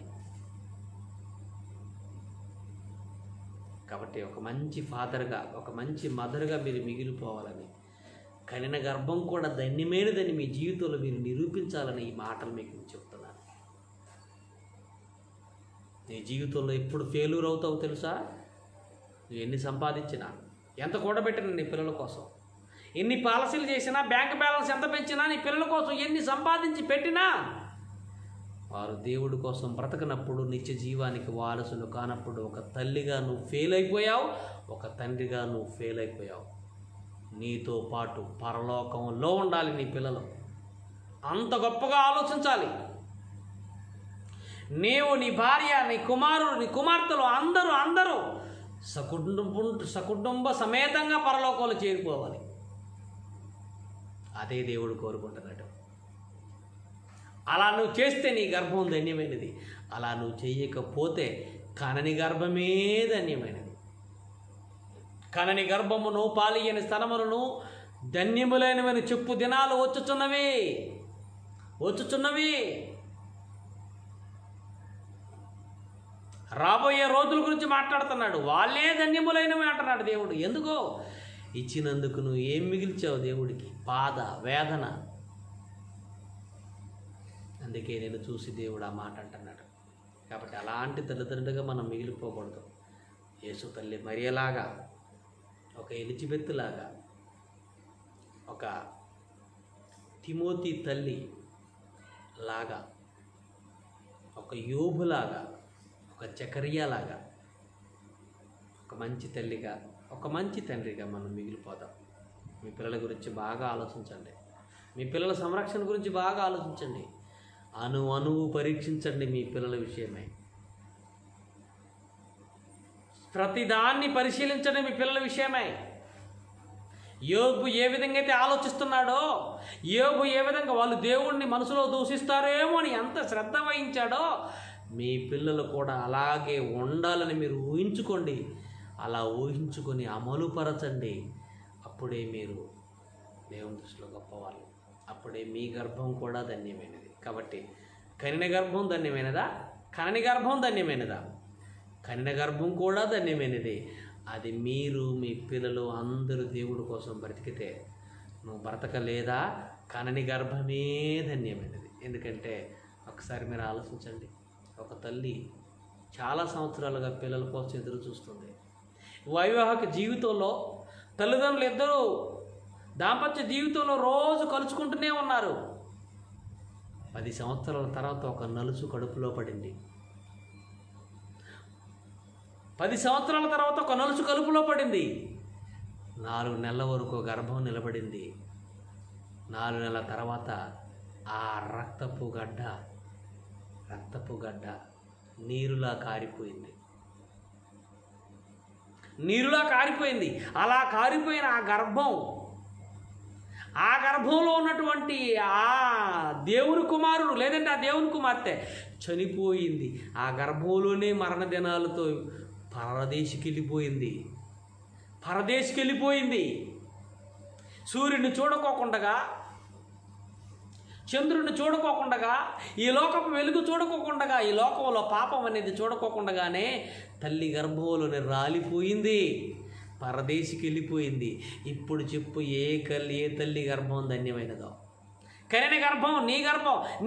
కాబట్టి ఒక మంచి ఫాదర్గా, ఒక మంచి మదర్గా మీరు మిగిలిపోవాలని, కనిన గర్భం కూడా ధన్యమైనదని మీ జీవితంలో మీరు నిరూపించాలని ఈ మాటలు మీకు చెప్తున్నాను. నీ జీవితంలో ఎప్పుడు ఫెయిల్యూర్ అవుతావు తెలుసా? నువ్వు ఎన్ని సంపాదించినా, ఎంత కూడబెట్టినా నీ పిల్లల కోసం, ఎన్ని పాలసీలు చేసినా, బ్యాంక్ బ్యాలెన్స్ ఎంత పెంచినా, నీ పిల్లల కోసం ఎన్ని సంపాదించి పెట్టినా, వారు దేవుడి కోసం బ్రతకనప్పుడు, నిత్య జీవానికి వారసులు కానప్పుడు ఒక తల్లిగా నువ్వు ఫెయిల్ అయిపోయావు, ఒక తండ్రిగా నువ్వు ఫెయిల్ అయిపోయావు. నీతో పాటు పరలోకంలో ఉండాలి నీ పిల్లలు. అంత గొప్పగా ఆలోచించాలి. నీవు, నీ భార్య, నీ కుమారుడు, నీ కుమార్తెలు అందరూ సకుటుంబ సమేతంగా పరలోకంలో చేరిపోవాలి. అదే దేవుడు కోరుకుంటున్నాడు. అలా నువ్వు చేస్తే నీ గర్భం ధన్యమైనది. అలా నువ్వు చేయకపోతే కనని గర్భమే ధన్యమైనది. కనని గర్భమును పాలియని స్తనములను ధన్యములైనవని చెప్పు దినాలు వచ్చుచున్నవి. రాబోయే రోజుల గురించి మాట్లాడుతున్నాడు. వాళ్ళే ధన్యములైనవి అంటున్నాడు దేవుడు. ఎందుకో ఇచ్చినందుకు నువ్వు ఏం మిగిల్చావు దేవుడికి? బాధ, వేదన. అందుకే నేను చూసి దేవుడు ఆ మాట అంటున్నాడు. కాబట్టి అలాంటి తల్లిదండ్రులుగా మనం మిగిలిపోకూడదు. యేసు తల్లి మరియలాగా, ఒక ఎలిజబెత్ లాగా, ఒక తిమోతి తల్లి లాగా, ఒక యోబులాగా, ఒక జకర్యాలాగా, ఒక మంచి తల్లిగా, ఒక మంచి తండ్రిగా మనం మిగిలిపోదాం. మీ పిల్లల గురించి బాగా ఆలోచించండి. మీ పిల్లల సంరక్షణ గురించి బాగా ఆలోచించండి. అణువు పరీక్షించండి మీ పిల్లల విషయమై. ప్రతిదాన్ని పరిశీలించండి మీ పిల్లల విషయమై. యోబు ఏ విధంగా అయితే ఆలోచిస్తున్నాడో, యోబు ఏ విధంగా వాళ్ళు దేవుణ్ణి మనసులో దూషిస్తారేమో అని ఎంత శ్రద్ధ వహించాడో, మీ పిల్లలు కూడా అలాగే ఉండాలని మీరు ఊహించుకోండి. అలా ఊహించుకొని అమలుపరచండి. అప్పుడే మీరు దేవుని దృష్టిలో గొప్పవాళ్ళు. అప్పుడే మీ గర్భం కూడా ధన్యమైనది. కాబట్టి కనిన గర్భం ధన్యమైనదా? కనని గర్భం ధన్యమైనదా? కనిన గర్భం కూడా ధన్యమైనది. అది మీరు, మీ పిల్లలు అందరూ దేవుడి కోసం బ్రతికితే, నువ్వు బ్రతకలేదా? కనని గర్భమే ధన్యమైనది. ఎందుకంటే ఒకసారి మీరు ఆలోచించండి. ఒక తల్లి చాలా సంవత్సరాలుగా పిల్లల కోసం ఎదురు చూస్తుంది. వైవాహిక జీవితంలో తల్లిదండ్రులు ఇద్దరూ దాంపత్య జీవితంలో రోజు కలుసుకుంటూనే ఉన్నారు. 10 సంవత్సరాల తర్వాత ఒక నలుసు కడుపులో పడింది. 10 సంవత్సరాల తర్వాత ఒక నలుసు కడుపులో పడింది. 4 నెలల వరకు గర్భం నిలబడింది. 4 నెలల తర్వాత ఆ రక్తపు గడ్డ నీరులా కారిపోయింది. అలా కారిపోయిన ఆ గర్భంలో ఉన్నటువంటి ఆ దేవుని కుమారుడు లేదంటే ఆ దేవుని కుమార్తె చనిపోయింది. ఆ గర్భంలోనే మరణ దినాలతో పరదేశికెళ్ళిపోయింది. సూర్యుడిని చూడకోకుండా, చంద్రుడిని చూడకోకుండా, ఈ లోకపు వెలుగు చూడకోకుండా, ఈ లోకంలో పాపం అనేది చూడకోకుండానే తల్లి గర్భంలోనే రాలిపోయింది, పరదేశికెళ్ళిపోయింది. ఇప్పుడు చెప్పు, ఏ తల్లి గర్భం ధన్యమైనదో? కనిన గర్భం,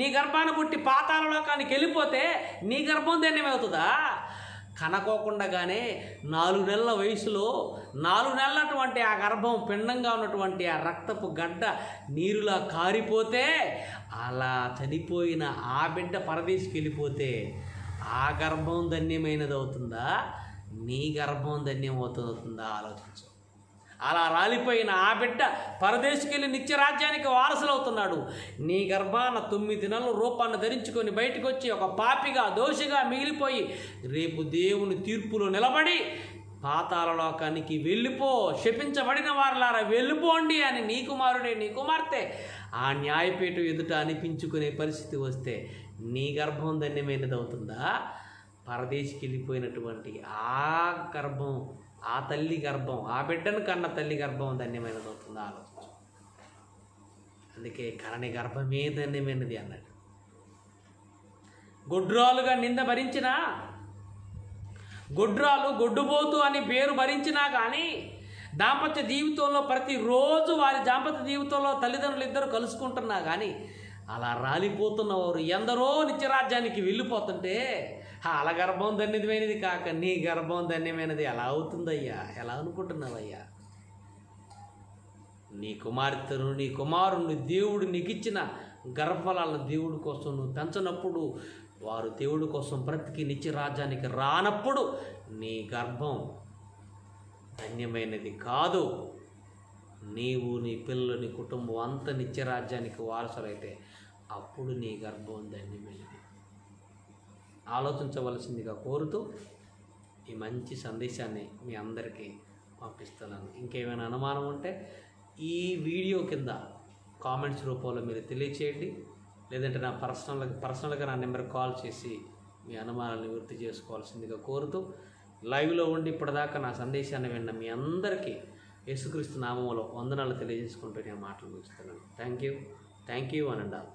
నీ గర్భాన్ని పుట్టి పాతాళ లోకానికి వెళ్ళిపోతే నీ గర్భం ధన్యమవుతుందా? కనకోకుండానే 4 నెలల వయసులో 4 నెలలటువంటి ఆ గర్భం పిండంగా ఉన్నటువంటి ఆ రక్తపు గడ్డ నీరులా కారిపోతే, అలా చనిపోయిన ఆ బిడ్డ పరదేశికి వెళ్ళిపోతే ఆ గర్భం ధన్యమైనది అవుతుందా? నీ గర్భం ధన్యమవుతుందా? ఆలోచించు. అలా రాలిపోయిన ఆ బిడ్డ పరదేశికి వెళ్ళి నిత్యరాజ్యానికి వారసులవుతున్నాడు. నీ గర్భాన 9 నెలల రూపాన్ని ధరించుకొని బయటకు వచ్చి ఒక పాపిగా, దోషిగా మిగిలిపోయి రేపు దేవుని తీర్పులో నిలబడి పాతాళ లోకానికి శపించబడిన వారలారా వెళ్ళిపోండి అని నీ కుమారుడే, నీ కుమార్తె ఆ న్యాయపీఠం ఎదుట అనిపించుకునే పరిస్థితి వస్తే నీ గర్భం ధన్యమైనది అవుతుందా? పరదేశికి వెళ్ళిపోయినటువంటి ఆ తల్లి గర్భం, ఆ బిడ్డను కన్న తల్లి గర్భం ధన్యమైనది అవుతుందా? ఆలోచించు. అందుకే కనని గర్భమే ధన్యమైనది అన్నాడు. గొడ్రాలుగా నింద భరించినా, గొడ్డుబోతు అని పేరు భరించినా కానీ దాంపత్య జీవితంలో ప్రతిరోజు వారి దాంపత్య జీవితంలో తల్లిదండ్రులు ఇద్దరు కలుసుకుంటున్నా కానీ అలా రాలిపోతున్న వారు ఎందరో నిత్యరాజ్యానికి వెళ్ళిపోతుంటే వాళ్ళ గర్భం ధన్యమైనది కాక నీ గర్భం ధన్యమైనది ఎలా అవుతుందయ్యా? ఎలా అనుకుంటున్నావయ్యా? నీ కుమార్తెను, నీ కుమారుణ్ణి దేవుడు నీకు ఇచ్చిన గర్భఫలాలను దేవుడి కోసం నువ్వు పెంచనప్పుడు, వారు దేవుడి కోసం బ్రతికి నిత్యరాజ్యానికి రానప్పుడు నీ గర్భం ధన్యమైనది కాదు. నీవు, నీ పిల్లలు, నీ కుటుంబం అంత నిత్యరాజ్యానికి వారసులైతే అప్పుడు నీ గర్భం ధన్యమైనది. ఆలోచించవలసిందిగా కోరుతూ ఈ మంచి సందేశాన్ని మీ అందరికీ పంపిస్తున్నాను. ఇంకేమైనా అనుమానం ఉంటే ఈ వీడియో కింద కామెంట్స్ రూపంలో మీరు తెలియచేయండి. లేదంటే నా పర్సనల్గా నా నెంబర్కి కాల్ చేసి మీ అనుమానాలను నివృత్తి చేసుకోవాల్సిందిగా కోరుతూ లైవ్లో ఉండి ఇప్పటిదాకా నా సందేశాన్ని విన్న మీ అందరికీ యేసుక్రీస్తు నామములో వందనాలు తెలియజేసుకుంటూ నేను మాటలు ముగిస్తున్నాను. థ్యాంక్ యూ అని అండాలి.